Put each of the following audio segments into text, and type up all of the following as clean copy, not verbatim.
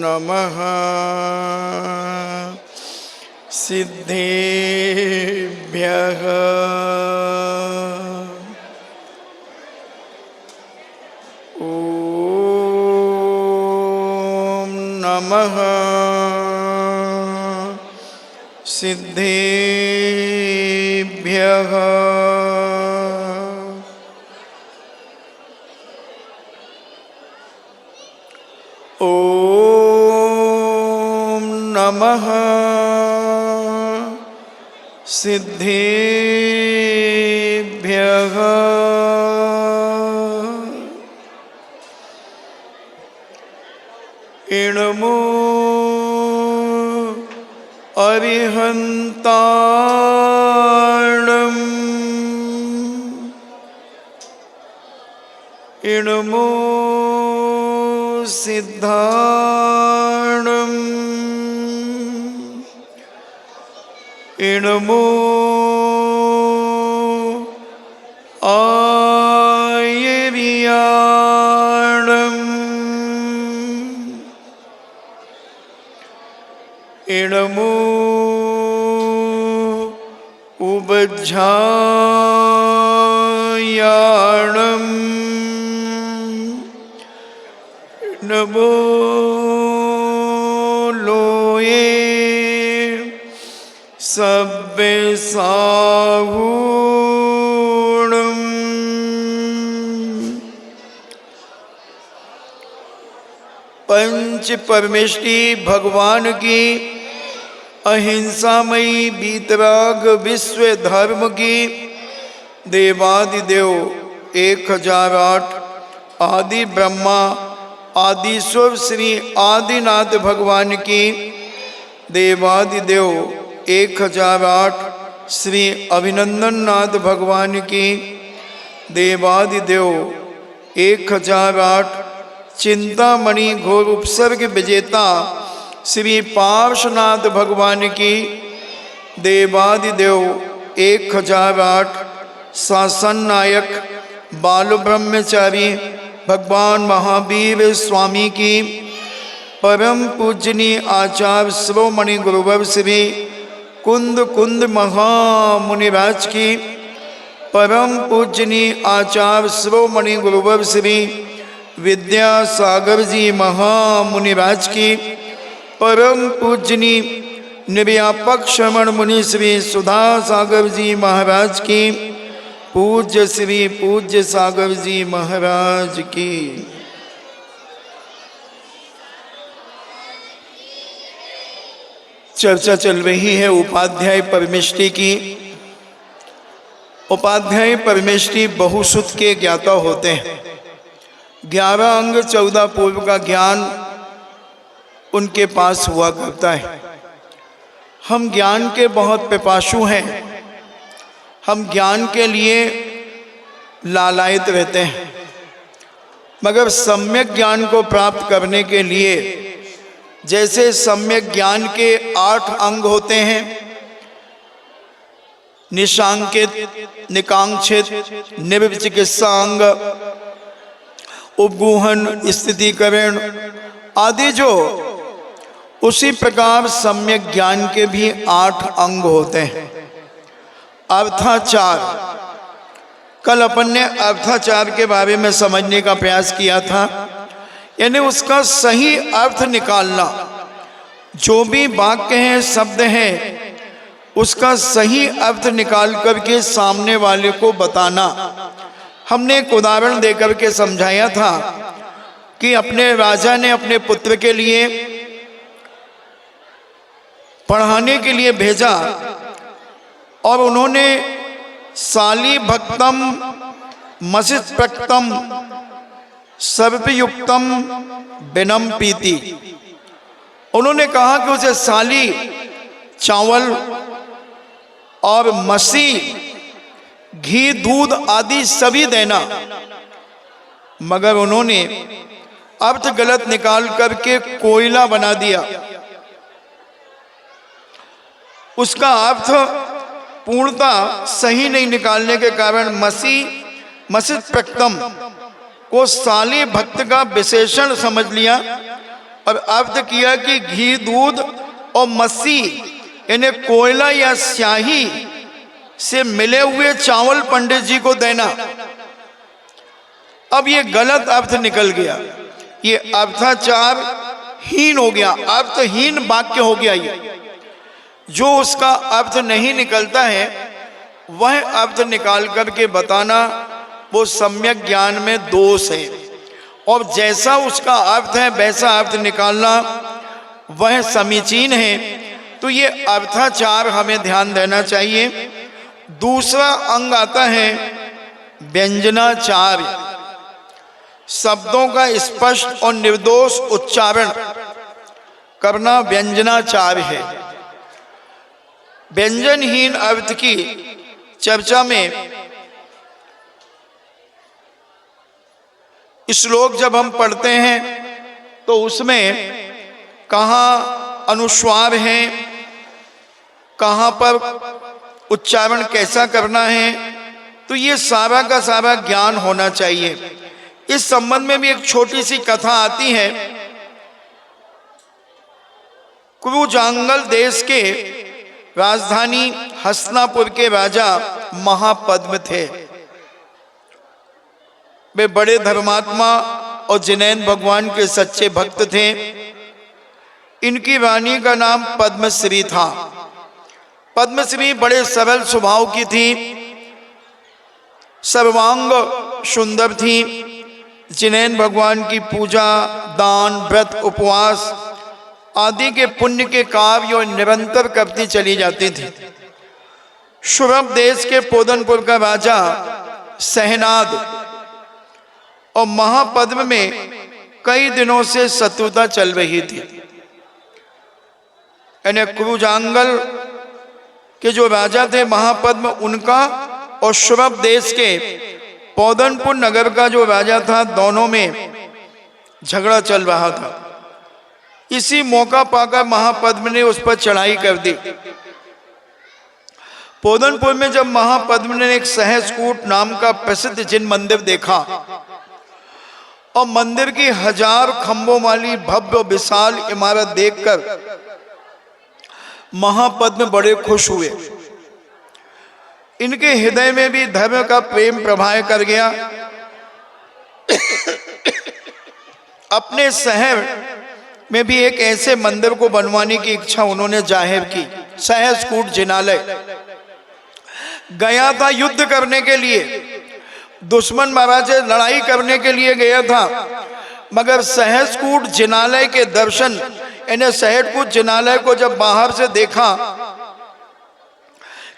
नमः सिद्धेभ्यः ॐ नमः सिद्धेभ्यः ॐ नमः सिद्धेभ्यः इणमो अरिहन्ताणम् इणमो सिद्धाणम् इणमो आयर्याणम् इणमो उबज्झायाणम् नमो लोये सव्यसाहूणम् पंच परमेष्टि भगवान की अहिंसामयी बीतराग विश्व धर्म की देवादिदेव 1008 आदि ब्रह्मा आदिश्वर श्री आदिनाथ भगवान की देवादिदेव 1008 श्री अभिनंदन नाथ भगवान की देवादिदेव 1008 चिंतामणि घोर उपसर्ग विजेता श्री पार्श्वनाथ भगवान की देवादिदेव 1008 शासन नायक बाल ब्रह्मचारी भगवान महावीर स्वामी की परम पूजनीय आचार्य श्रोमणि गुरुवर श्री कुंद कुंद महामुनिराज की परम पूजनीय आचार्य श्रोमणि गुरुवर श्री विद्यासागर जी महामुनिराज की परम पूजनीय निर्व्यापक श्रमण मुनि श्री सुधा सागर जी महाराज की पूज्य श्री पूज्य सागर जी महाराज की चर्चा चल रही है उपाध्याय परमेष्टि की। उपाध्याय परमेष्टि बहुश्रुत के ज्ञाता होते हैं। 11 अंग 14 पूर्व का ज्ञान उनके पास हुआ करता है। हम ज्ञान के बहुत पिपासु हैं। हम ज्ञान के लिए लालायित रहते हैं, मगर सम्यक ज्ञान को प्राप्त करने के लिए जैसे सम्यक ज्ञान के 8 अंग होते हैं, निशांकित, निकांक्षित, निर्विचिकित्सा अंग, उपगूहन, स्थितीकरण आदि, जो उसी प्रकार सम्यक ज्ञान के भी 8 अंग होते हैं। अर्थाचार, कल अपन ने अर्थाचार के बारे में समझने का प्रयास किया था, यानी उसका सही अर्थ निकालना। जो भी वाक्य हैं, शब्द हैं, उसका सही अर्थ निकाल करके सामने वाले को बताना। हमने एक उदाहरण देकर के समझाया था कि अपने राजा ने अपने पुत्र के लिए पढ़ाने के लिए भेजा और उन्होंने साली भक्तम मसित प्रक्तम सर्वयुक्तम बिनम पीति। उन्होंने कहा कि उसे साली, चावल और मसी, घी, दूध आदि सभी देना, मगर उन्होंने अर्थ गलत निकाल करके कोयला बना दिया। उसका अर्थ पूर्णता सही नहीं निकालने के कारण मसित प्रक्तम को साली भक्त का विशेषण समझ लिया और अर्थ किया कि घी, दूध और मसी यानी कोयला या स्याही से मिले हुए चावल पंडित जी को देना। अब ये गलत अर्थ निकल गया, ये अर्थाचार हीन हो गया, अर्थहीन वाक्य हो गया। ये जो उसका अर्थ नहीं निकलता है वह अर्थ निकाल करके बताना वो सम्यक ज्ञान में दोष है, और जैसा उसका अर्थ है वैसा अर्थ निकालना वह समीचीन है। तो ये अर्थाचार हमें ध्यान देना चाहिए। दूसरा अंग आता है व्यंजनाचार, शब्दों का स्पष्ट और निर्दोष उच्चारण करना व्यंजनाचार है। व्यंजनहीन अर्थ की चर्चा में श्लोक जब हम पढ़ते हैं तो उसमें कहाँ अनुस्वार है, कहाँ पर उच्चारण कैसा करना है, तो ये सारा का सारा ज्ञान होना चाहिए। इस संबंध में भी एक छोटी सी कथा आती है। कुरुजांगल देश के राजधानी हस्तिनापुर के राजा महापद्म थे। वे बड़े धर्मात्मा और जिनैन भगवान के सच्चे भक्त थे। इनकी रानी का नाम पद्मश्री था। पद्मश्री बड़े सरल स्वभाव की थी, सर्वांग सुंदर थी। जिनैन भगवान की पूजा, दान, व्रत, उपवास आदि के पुण्य के कार्य निरंतर करती चली जाती थी। सुरभ देश के पोदनपुर का राजा सहनाद और महापद्म में कई दिनों से शत्रुता चल रही थी। यानी कुरुजांगल के जो राजा थे महापद्म, उनका और सुरभ देश के पोदनपुर नगर का जो राजा था, दोनों में झगड़ा चल रहा था। इसी मौका पाकर महापद्म ने उस पर चढ़ाई कर दी। पोदनपुर में जब महापद्म ने एक सहस्कूट नाम का प्रसिद्ध जिन मंदिर देखा और मंदिर की 1000 खंभों वाली भव्य विशाल इमारत देखकर महापद्म बड़े खुश हुए। इनके हृदय में भी धर्म का प्रेम प्रवाह कर गया। अपने शहर में भी एक ऐसे मंदिर को बनवाने की इच्छा उन्होंने जाहिर की। सहस्कूट जिनालय गया था युद्ध करने के लिए, दुश्मन महाराज से लड़ाई करने के लिए गया था, मगर सहस्कूट जिनालय के दर्शन, यानी सहस्कूट जिनालय को जब बाहर से देखा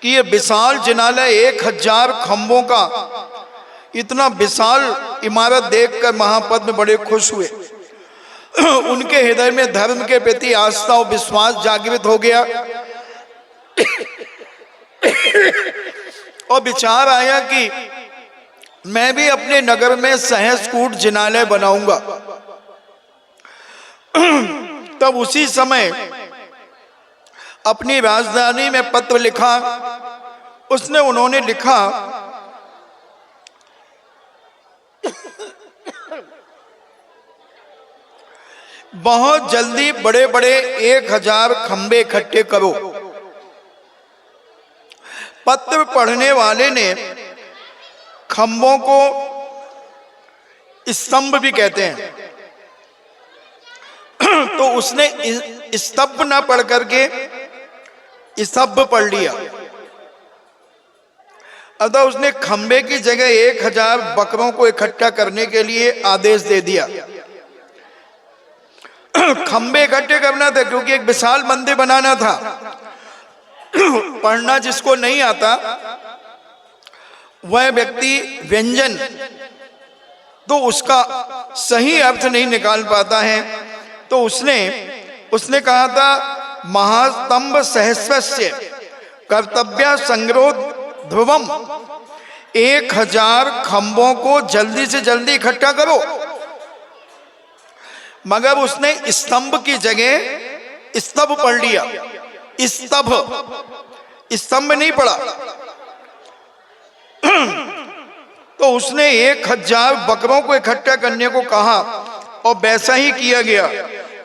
कि ये विशाल जिनालय 1000 खंभों का इतना विशाल इमारत देखकर महापद्म बड़े खुश हुए। उनके हृदय में धर्म के प्रति आस्था और विश्वास जागृत हो गया और विचार आया कि मैं भी अपने नगर में सहस्कूट जिनालय बनाऊंगा। तब उसी समय अपनी राजधानी में पत्र लिखा। उन्होंने लिखा, बहुत जल्दी बड़े बड़े 1000 खंबे इकट्ठे करो। पत्र पढ़ने वाले ने खंभों को स्तंभ भी कहते हैं, तो उसने स्तंभ ना पढ़ करके स्तंभ पढ़ लिया। अतः उसने खंबे की जगह 1000 बकरों को इकट्ठा करने के लिए आदेश दे दिया। खंबे इकट्ठे करना था क्योंकि एक विशाल मंदिर बनाना था। पढ़ना जिसको नहीं आता वह व्यक्ति व्यंजन तो उसका सही अर्थ नहीं निकाल पाता है। तो उसने कहा था, महास्तंभ सहस्रस्य कर्तव्य संग्रोध ध्रुवम, 1000 खंभों को जल्दी से जल्दी इकट्ठा करो। मगर उसने स्तंभ की जगह स्तंभ पढ़ लिया। स्तंभ नहीं पढ़ा। तो उसने 1000 बकरों को इकट्ठा करने को कहा और वैसा ही किया गया।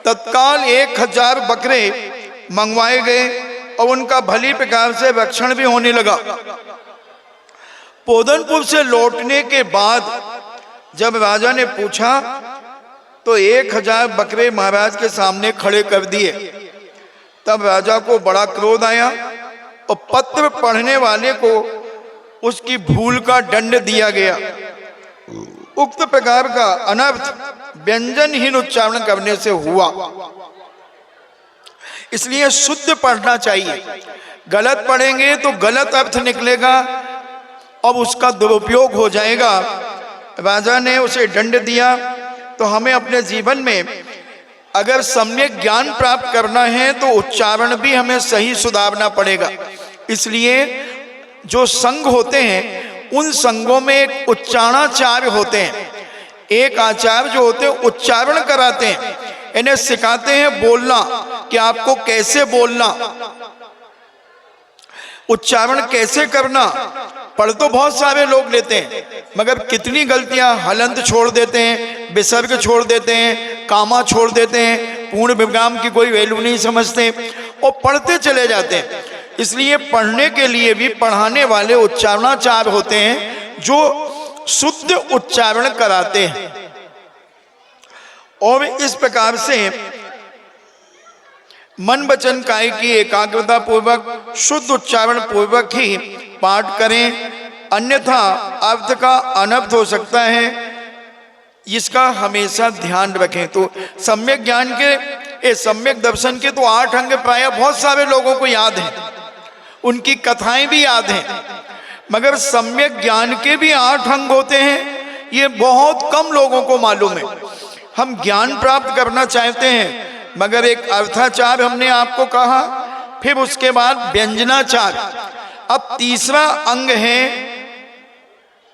तत्काल 1000 बकरे मंगवाए गए और उनका भली प्रकार से रक्षण भी होने लगा। पोदनपुर से लौटने के बाद जब राजा ने पूछा तो 1000 बकरे महाराज के सामने खड़े कर दिए। तब राजा को बड़ा क्रोध आया और पत्र पढ़ने वाले को उसकी भूल का दंड दिया गया। उक्त प्रकार का अनर्थ व्यंजनहीन उच्चारण करने से हुआ, इसलिए शुद्ध पढ़ना चाहिए। गलत पढ़ेंगे तो गलत अर्थ निकलेगा और उसका दुरुपयोग हो जाएगा। राजा ने उसे दंड दिया। तो हमें अपने जीवन में अगर सम्यक ज्ञान प्राप्त करना है तो उच्चारण भी हमें सही सुधारना पड़ेगा। इसलिए जो संघ होते हैं उन संघों में एक उच्चारणाचार्य होते हैं, एक आचार्य जो होते हैं उच्चारण कराते हैं, इन्हें सिखाते हैं बोलना कि आपको कैसे बोलना, उच्चारण कैसे करना। पढ़ तो बहुत सारे लोग लेते हैं मगर कितनी गलतियां, हलंत छोड़ देते हैं, विसर्ग छोड़ देते हैं, कामा छोड़ देते हैं, पूर्ण विराम की कोई वैल्यू नहीं समझते और पढ़ते चले जाते हैं। इसलिए पढ़ने के लिए भी पढ़ाने वाले उच्चारणाचार्य होते हैं जो शुद्ध उच्चारण कराते हैं। और इस प्रकार से मन वचन काय की एकाग्रता पूर्वक शुद्ध उच्चारण पूर्वक ही पाठ करें, अन्यथा अर्थ का अनर्थ हो सकता है, इसका हमेशा ध्यान रखें। तो सम्यक ज्ञान के, सम्यक दर्शन के तो 8 अंग प्राय बहुत सारे लोगों को याद हैं, उनकी कथाएं भी याद हैं, मगर सम्यक ज्ञान के भी 8 अंग होते हैं, ये बहुत कम लोगों को मालूम है। हम ज्ञान प्राप्त करना चाहते हैं मगर एक अर्थाचार हमने आपको कहा, फिर उसके बाद व्यंजनाचार, अब तीसरा अंग है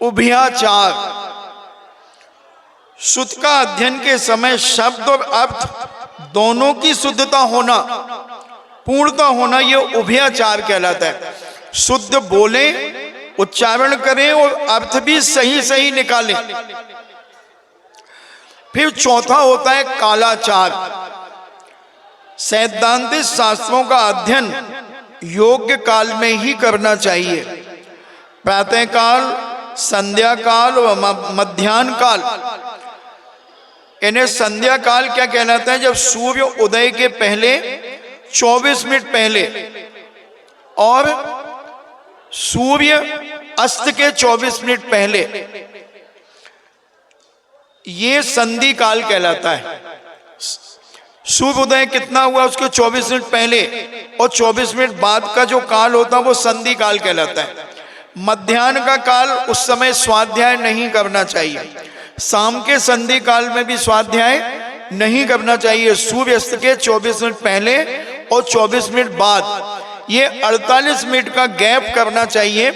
उभयाचार। शुद्ध का अध्ययन के समय शब्द और अर्थ दोनों की शुद्धता होना, पूर्णता होना, यह उभयाचार कहलाता है। शुद्ध बोले, उच्चारण करें और अर्थ भी सही सही निकालें। फिर चौथा होता है कालाचार। सैद्धांतिक शास्त्रों का अध्ययन योग्य काल में ही करना चाहिए। प्रातः काल, संध्या काल और मध्याह्न काल। इन्हें संध्या काल क्या कहलाता है? जब सूर्य उदय के पहले 24 मिनट पहले और सूर्य अस्त के 24 मिनट पहले, ये संधि काल कहलाता है। सूर्य उदय कितना हुआ उसके 24 मिनट पहले और 24 मिनट बाद का जो काल होता है वो संधि काल कहलाता है। मध्याह्न का काल, उस समय स्वाध्याय नहीं करना चाहिए। शाम के संधि काल में भी स्वाध्याय नहीं करना चाहिए। सूर्य अस्त के 24 मिनट पहले और 24 मिनट बाद, ये 48 मिनट का गैप करना चाहिए।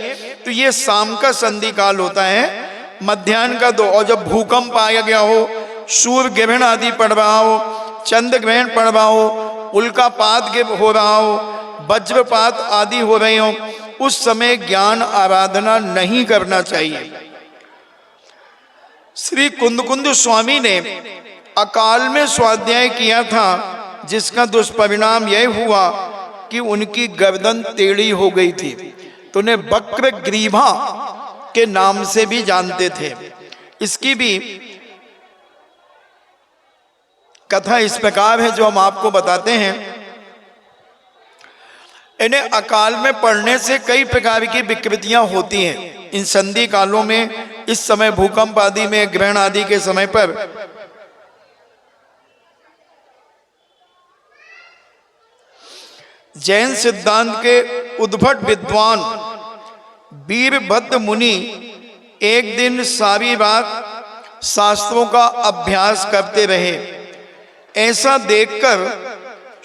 तो ये शाम का संधि काल होता है। मध्याह्न का 2, और जब भूकंप आया गया हो, सूर्य ग्रहण आदि पड़ रहा हो, चंद्र ग्रहण पड़ रहा हो, उल्कापात हो रहा हो, वज्रपात आदि हो रहे हो, उस समय ज्ञान आराधना नहीं करना चाहिए। श्री कुंद स्वामी ने अकाल में स्वाध्याय किया था, जिसका दुष्परिणाम यह हुआ कि उनकी गर्दन टेढ़ी हो गई थी, तो उन्हें वक्र ग्रीवा के नाम से भी जानते थे। इसकी भी कथा इस प्रकार है जो हम आपको बताते हैं। इन्हें अकाल में पढ़ने से कई प्रकार की विकृतियां होती हैं। इन संधि कालों में, इस समय भूकंप आदि में, ग्रहण आदि के समय पर जैन सिद्धांत के उद्भट विद्वान वीरभद्र मुनि एक दिन सारी रात शास्त्रों का अभ्यास करते रहे। ऐसा देखकर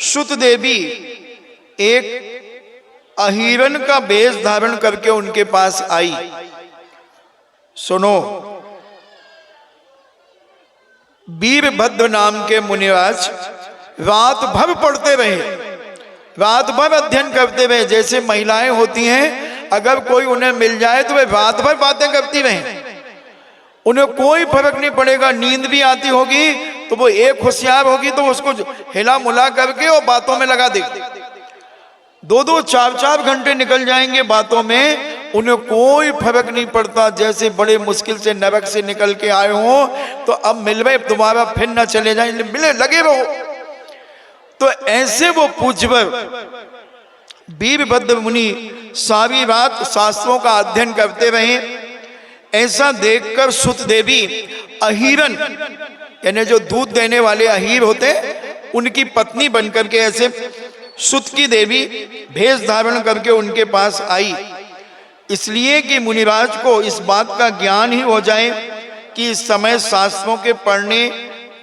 शुत देवी एक अहिरन का वेश धारण करके उनके पास आई। सुनो, वीरभद्र नाम के मुनिराज रात भर पढ़ते रहे, रात भर अध्ययन करते रहे। जैसे महिलाएं होती हैं, अगर कोई उन्हें मिल जाए तो वे रात भर बातें करती रहें। उन्हें कोई फर्क नहीं पड़ेगा। नींद भी आती होगी तो वो एक होशियार होगी तो उसको हिला मुला करके और बातों में लगा देगी। 2-2 4-4 घंटे निकल जाएंगे बातों में, उन्हें कोई फर्क नहीं पड़ता। जैसे बड़े मुश्किल से नरक से निकल के आए हो तो अब मिलवे दोबारा फिर न चले जाए, मिले लगे रहो। तो ऐसे वो पूज्यवर वीरभद्र मुनि सारी रात शास्त्रों का अध्ययन करते रहे। ऐसा देखकर सुत देवी अहिरन, यानी जो दूध देने वाले अहीर होते, उनकी पत्नी बनकर के ऐसे सुत की देवी भेष धारण करके उनके पास आई, इसलिए कि मुनिराज को इस बात का ज्ञान ही हो जाए कि इस समय शास्त्रों के पढ़ने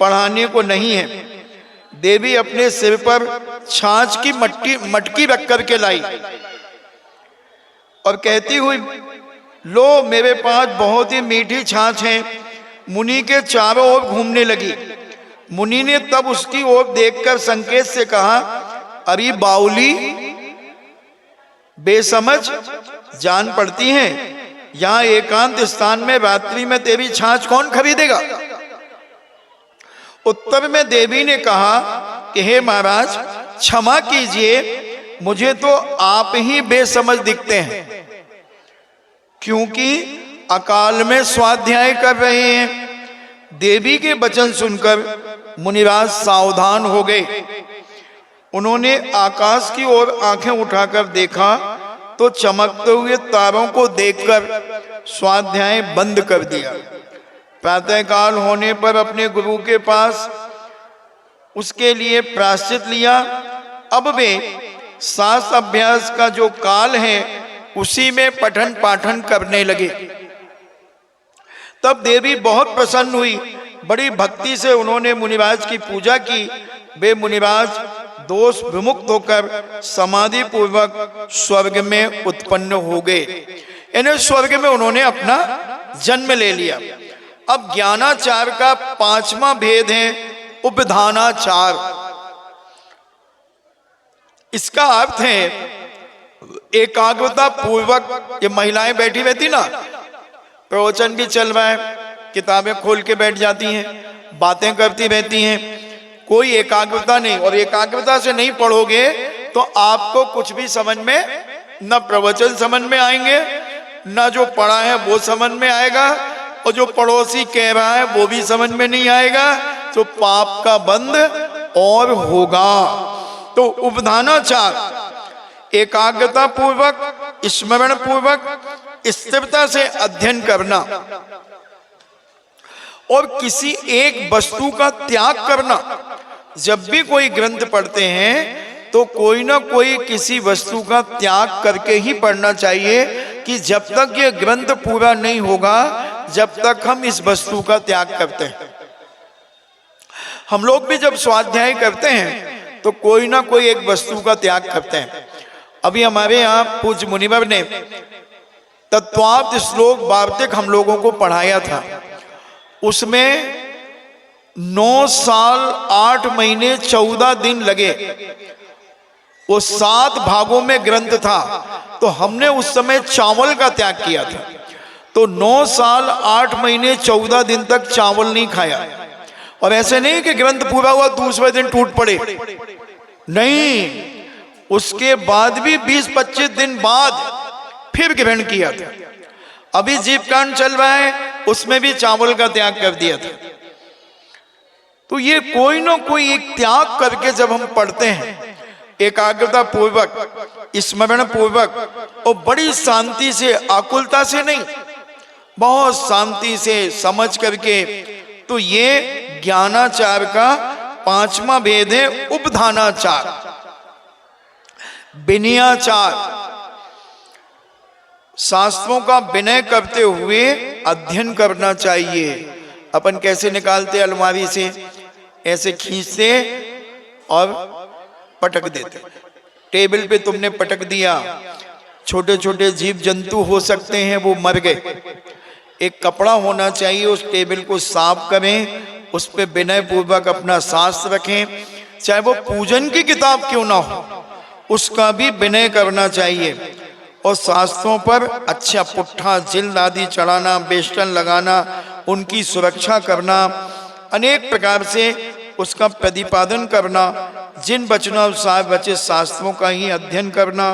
पढ़ाने को नहीं है। देवी अपने सिर पर छाछ की मटकी रख करके लाई और कहती हुई, लो मेरे पास बहुत ही मीठी छाछ है। मुनि के चारों ओर घूमने लगी। मुनि ने तब उसकी ओर देखकर संकेत से कहा, अरे बाउली बेसमझ जान पड़ती है, यहाँ एकांत स्थान में रात्रि में तेरी छाछ कौन खरीदेगा। उत्तर में देवी ने कहा कि हे महाराज क्षमा कीजिए, मुझे तो आप ही बेसमझ दिखते हैं, क्योंकि अकाल में स्वाध्याय कर रहे हैं। देवी के वचन सुनकर मुनिराज सावधान हो गए। उन्होंने आकाश की ओर आंखें उठाकर देखा तो चमकते हुए तारों को देखकर स्वाध्याय बंद कर दिया। प्रातःकाल होने पर अपने गुरु के पास उसके लिए प्रायश्चित लिया। अब वे शास्त्र अभ्यास का जो काल है उसी में पठन पाठन करने लगे। तब देवी बहुत प्रसन्न हुई, बड़ी भक्ति से उन्होंने मुनिराज की पूजा की। वे मुनिराज दोष विमुक्त होकर समाधि पूर्वक स्वर्ग में उत्पन्न हो गए, यानी स्वर्ग में उन्होंने अपना जन्म ले लिया। अब ज्ञानाचार का 5वां भेद है उपधानाचार। इसका अर्थ है एकाग्रता पूर्वक। ये महिलाएं बैठी रहती ना, प्रवचन भी चल रहा है, किताबें खोल के बैठ जाती हैं, बातें करती रहती हैं, कोई एकाग्रता नहीं। और एकाग्रता से नहीं पढ़ोगे तो आपको कुछ भी समझ में, न प्रवचन समझ में आएंगे, न जो पढ़ा है वो समझ में आएगा, और जो पड़ोसी कह रहा है वो भी समझ में नहीं आएगा। तो पाप का बंध और होगा। तो उपधानाचार एकाग्रता पूर्वक, स्मरण पूर्वक, स्थिरता से अध्ययन करना और किसी एक वस्तु का त्याग करना। जब भी कोई ग्रंथ पढ़ते हैं तो कोई ना कोई किसी वस्तु का त्याग करके ही पढ़ना चाहिए, कि जब तक ये ग्रंथ पूरा नहीं होगा जब तक हम इस वस्तु का त्याग करते हैं। हम लोग भी जब स्वाध्याय करते हैं तो कोई ना कोई एक वस्तु का त्याग करते हैं। अभी हमारे यहाँ पूज्य मुनिवर ने तत्वार्थ श्लोक वार्तिक हम लोगों को पढ़ाया था। उसमें 9 साल 8 महीने 14 दिन लगे। वो 7 भागों में ग्रंथ था, तो हमने उस समय चावल का त्याग किया था। तो 9 साल 8 महीने 14 दिन तक चावल नहीं खाया। और ऐसे नहीं कि ग्रंथ पूरा हुआ दूसरे दिन टूट पड़े, नहीं, उसके बाद भी 20-25 दिन बाद फिर ग्रहण किया था। अभी जीवकांड चल रहा है, उसमें भी चावल का त्याग कर दिया था। तो ये कोई ना कोई एक त्याग करके जब हम पढ़ते हैं एकाग्रता पूर्वक, स्मरण पूर्वक और बड़ी शांति से, आकुलता से नहीं, बहुत शांति से समझ करके, तो ये ज्ञानाचार का 5वां भेद है उपधानाचार। विनयाचार, शास्त्रों का विनय करते हुए अध्ययन करना चाहिए। अपन कैसे निकालते अलमारी से, ऐसे खींचते और पटक देते। टेबल पे तुमने पटक दिया, छोटे छोटे जीव जंतु हो सकते हैं वो मर गए। एक कपड़ा होना चाहिए, उस टेबल को साफ करें, उस पे विनय पूर्वक अपना शास्त्र रखें, चाहे वो पूजन की किताब क्यों ना हो, उसका भी विनय करना चाहिए। और शास्त्रों पर अच्छा पुट्ठा जिल्द आदि चढ़ाना, बेष्टन लगाना, उनकी सुरक्षा करना, अनेक प्रकार से उसका प्रतिपादन करना, जिन वचनानुसार रचित शास्त्रों का ही अध्ययन करना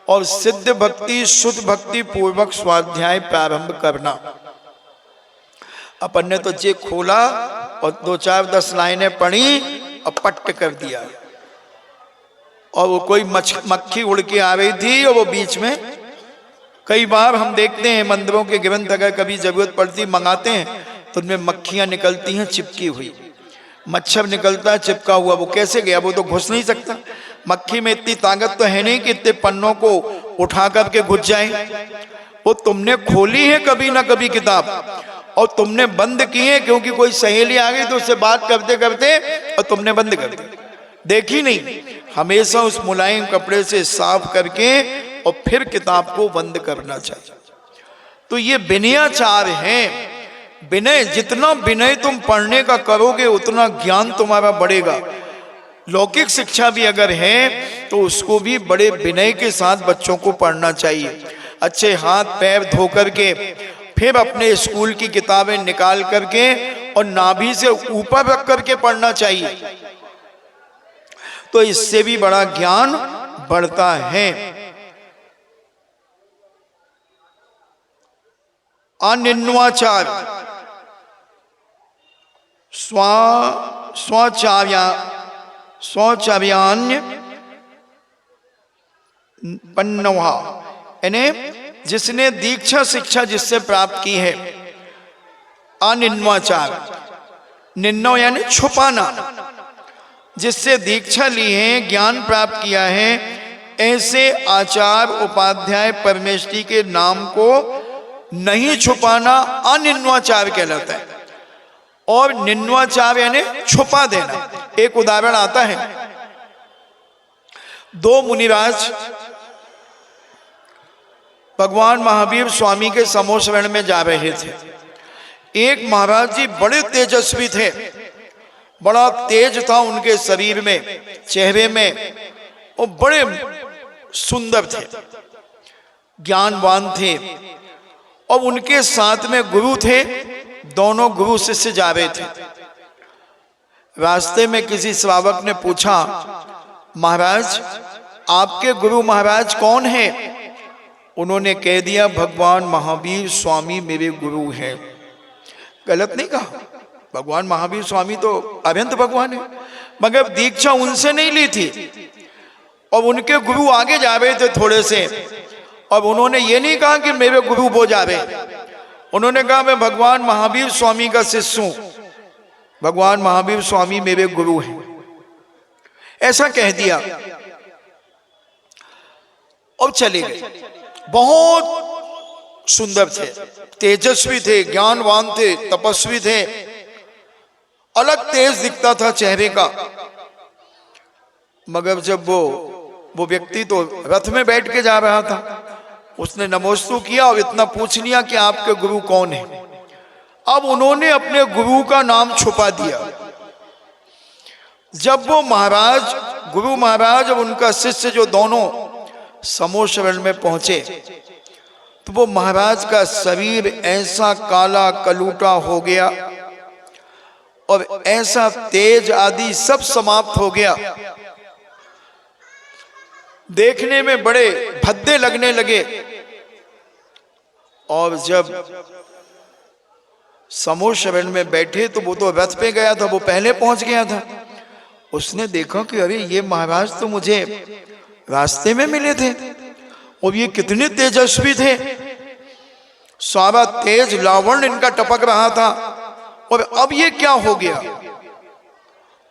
और सिद्ध भक्ति शुद्ध भक्ति पूर्वक स्वाध्याय प्रारंभ करना। अपन ने तो जे खोला और 2-4-10 लाइनें पढ़ी और पट्ट कर दिया, और वो कोई मक्खी उड़ के आ रही थी और वो बीच में। कई बार हम देखते हैं मंदिरों के ग्रंथ अगर कभी जरूरत पड़ती मंगाते हैं तो उनमें मक्खियां निकलती हैं चिपकी हुई, मच्छर निकलता है चिपका हुआ। वो कैसे गया? वो तो घुस नहीं सकता। मक्खी में इतनी ताकत तो है नहीं कि इतने पन्नों को उठा करके घुस जाए। वो तुमने खोली है कभी ना कभी किताब और तुमने बंद की है, क्योंकि कोई सहेली आ गई तो उससे बात करते करते और तुमने बंद कर दी, देखी नहीं। हमेशा उस मुलायम कपड़े से साफ करके और फिर किताब को बंद करना चाहिए। तो ये विनयाचार है। विनय, जितना विनय तुम पढ़ने का करोगे उतना ज्ञान तुम्हारा बढ़ेगा। लौकिक शिक्षा भी अगर है तो उसको भी बड़े विनय के साथ बच्चों को पढ़ना चाहिए। अच्छे हाथ पैर धो करके फिर अपने स्कूल की किताबें निकाल करके और नाभि से ऊपर रख करके पढ़ना चाहिए, तो इससे भी बड़ा ज्ञान बढ़ता है। अनिन्वाचार स्वचार्यान्य पन्नवा, यानी जिसने दीक्षा शिक्षा जिससे प्राप्त की है। अनिन्वाचार, निन्नो यानी छुपाना, जिससे दीक्षा ली है, ज्ञान प्राप्त किया है, ऐसे आचार उपाध्याय परमेष्ठी के नाम को नहीं छुपाना अनिन्वाचार कहलाता है। और निन्वाचार यानी छुपा देना। एक उदाहरण आता है, दो मुनिराज भगवान महावीर स्वामी के समोशरण में जा रहे थे। एक महाराज जी बड़े तेजस्वी थे, बड़ा तेज था उनके शरीर में, चेहरे में, और बड़े सुंदर थे, ज्ञानवान थे। और उनके साथ में गुरु थे, दोनों गुरु शिष्य जा रहे थे। रास्ते में किसी श्रावक ने पूछा, महाराज आपके गुरु महाराज कौन हैं? उन्होंने कह दिया, भगवान महावीर स्वामी मेरे गुरु हैं। गलत नहीं कहा, भगवान महावीर स्वामी तो अनंत भगवान है, मगर दीक्षा उनसे नहीं ली थी। और उनके गुरु आगे जा रहे थे थोड़े से, और उन्होंने ये नहीं कहा कि मेरे गुरु वो जा रहे, उन्होंने कहा मैं भगवान महावीर स्वामी का शिष्य हूं, भगवान महावीर स्वामी मेरे गुरु हैं, ऐसा कह दिया और चले गए। बहुत सुंदर थे, तेजस्वी थे, ज्ञानवान थे, तपस्वी थे, अलग तेज दिखता था चेहरे का। मगर जब वो व्यक्ति तो रथ में बैठ के जा रहा था, उसने नमोस्तु किया और इतना पूछ लिया कि आपके गुरु कौन है। अब उन्होंने अपने गुरु का नाम छुपा दिया। जब वो महाराज, गुरु महाराज और उनका शिष्य जो दोनों समोशरण में पहुंचे, तो वो महाराज का शरीर ऐसा काला कलूटा हो गया और ऐसा तेज आदि सब समाप्त हो गया, देखने में बड़े भद्दे लगने लगे। और जब समोशरण में बैठे तो वो तो रथ पे गया था, वो पहले पहुंच गया था। उसने देखा कि अरे ये महाराज तो मुझे रास्ते में मिले थे और ये कितने तेजस्वी थे, सारा तेज लावण्य इनका टपक रहा था, और अब ये क्या हो गया।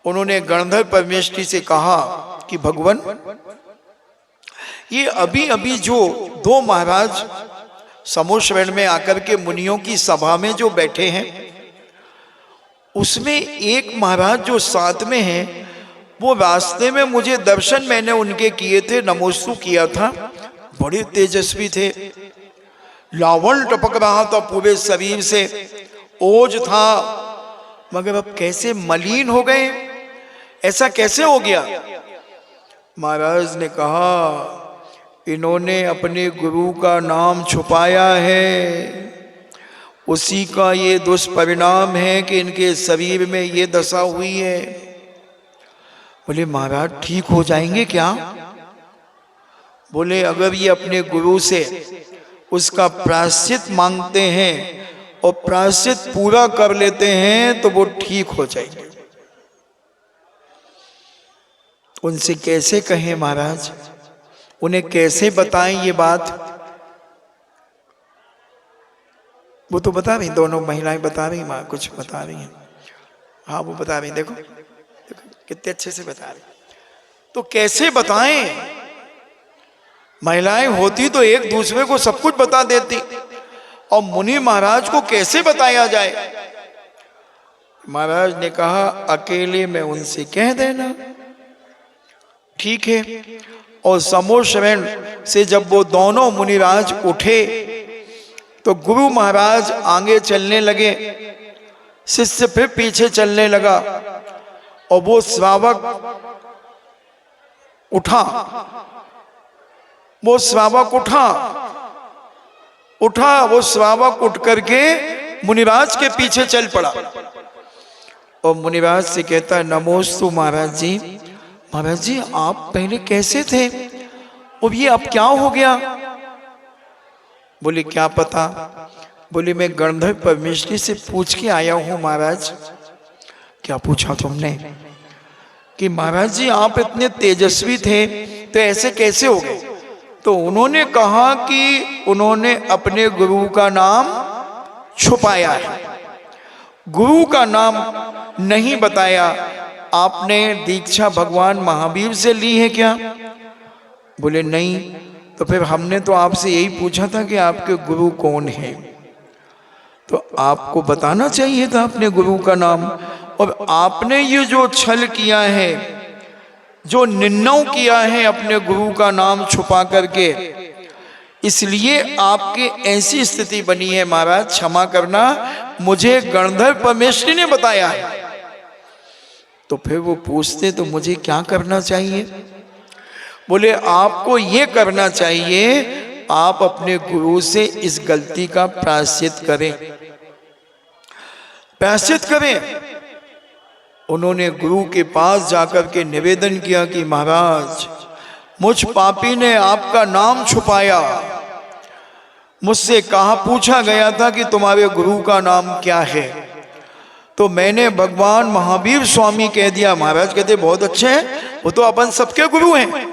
उन्होंने गणधर परमेष्ठी से कहा कि भगवान, ये अभी अभी जो दो महाराज समोशरण में आकर के मुनियों की सभा में जो बैठे हैं, उसमें एक महाराज जो साथ में हैं, वो रास्ते में मुझे दर्शन मैंने उनके किए थे, नमोस्तु किया था, बड़े तेजस्वी थे, लावण्य टपक रहा था पूरे शरीर से, ओज था, मगर अब कैसे मलिन हो गए, ऐसा कैसे हो गया। महाराज ने कहा, इन्होंने अपने गुरु का नाम छुपाया है, उसी का ये दुष्परिणाम है कि इनके शरीर में ये दशा हुई है। बोले महाराज ठीक हो जाएंगे क्या? बोले अगर ये अपने गुरु से उसका प्रायश्चित मांगते हैं और प्रायश्चित पूरा कर लेते हैं तो वो ठीक हो जाएंगे। उनसे कैसे कहें महाराज, उन्हें कैसे बताएं ये बात? वो तो बता रही, दोनों महिलाएं बता रही, माँ कुछ बता रही हैं। हाँ वो बता रही, देखो कितने अच्छे से बता रही। तो कैसे बताएं? महिलाएं होती तो एक दूसरे को सब कुछ बता देती, और मुनि महाराज को कैसे बताया जाए? महाराज ने कहा अकेले में उनसे कह देना, ठीक है। और समूह श्रवण से जब वो दोनों मुनिराज उठे तो गुरु महाराज आगे चलने लगे, शिष्य फिर पीछे चलने लगा, और वो श्रावक उठा, वो श्रावक उठा, वो श्रावक उठ करके मुनिराज के पीछे चल पड़ा, और मुनिराज से कहता है नमोस्तु महाराज जी। महाराज जी आप पहले कैसे थे, अब ये अब क्या हो गया? बोले क्या पता। बोले मैं गंधर्व परमेश्वरी से पूछ के आया हूं महाराज। क्या पूछा तुमने? कि महाराज जी आप इतने तेजस्वी थे तो ऐसे कैसे हो गए? तो उन्होंने कहा कि उन्होंने अपने गुरु का नाम छुपाया है, गुरु का नाम नहीं बताया। आपने दीक्षा भगवान महावीर से ली है क्या? बोले नहीं। तो फिर हमने तो आपसे यही पूछा था कि आपके गुरु कौन है, तो आपको बताना चाहिए था अपने गुरु का नाम। और आपने ये जो छल किया है, जो निन्नव किया है अपने गुरु का नाम छुपा करके, इसलिए आपकी ऐसी स्थिति बनी है महाराज, क्षमा करना, मुझे गंधर्व परमेश्वरी ने बताया है। तो फिर वो पूछते तो मुझे क्या करना चाहिए? बोले आपको ये करना चाहिए, आप अपने गुरु से इस गलती का प्रायश्चित करें, प्रायश्चित करें। उन्होंने गुरु के पास जाकर के निवेदन किया कि महाराज मुझ पापी ने आपका नाम छुपाया, मुझसे कहा पूछा गया था कि तुम्हारे गुरु का नाम क्या है, तो मैंने भगवान महावीर स्वामी कह दिया। महाराज कहते बहुत अच्छे हैं, वो तो अपन सबके गुरु हैं,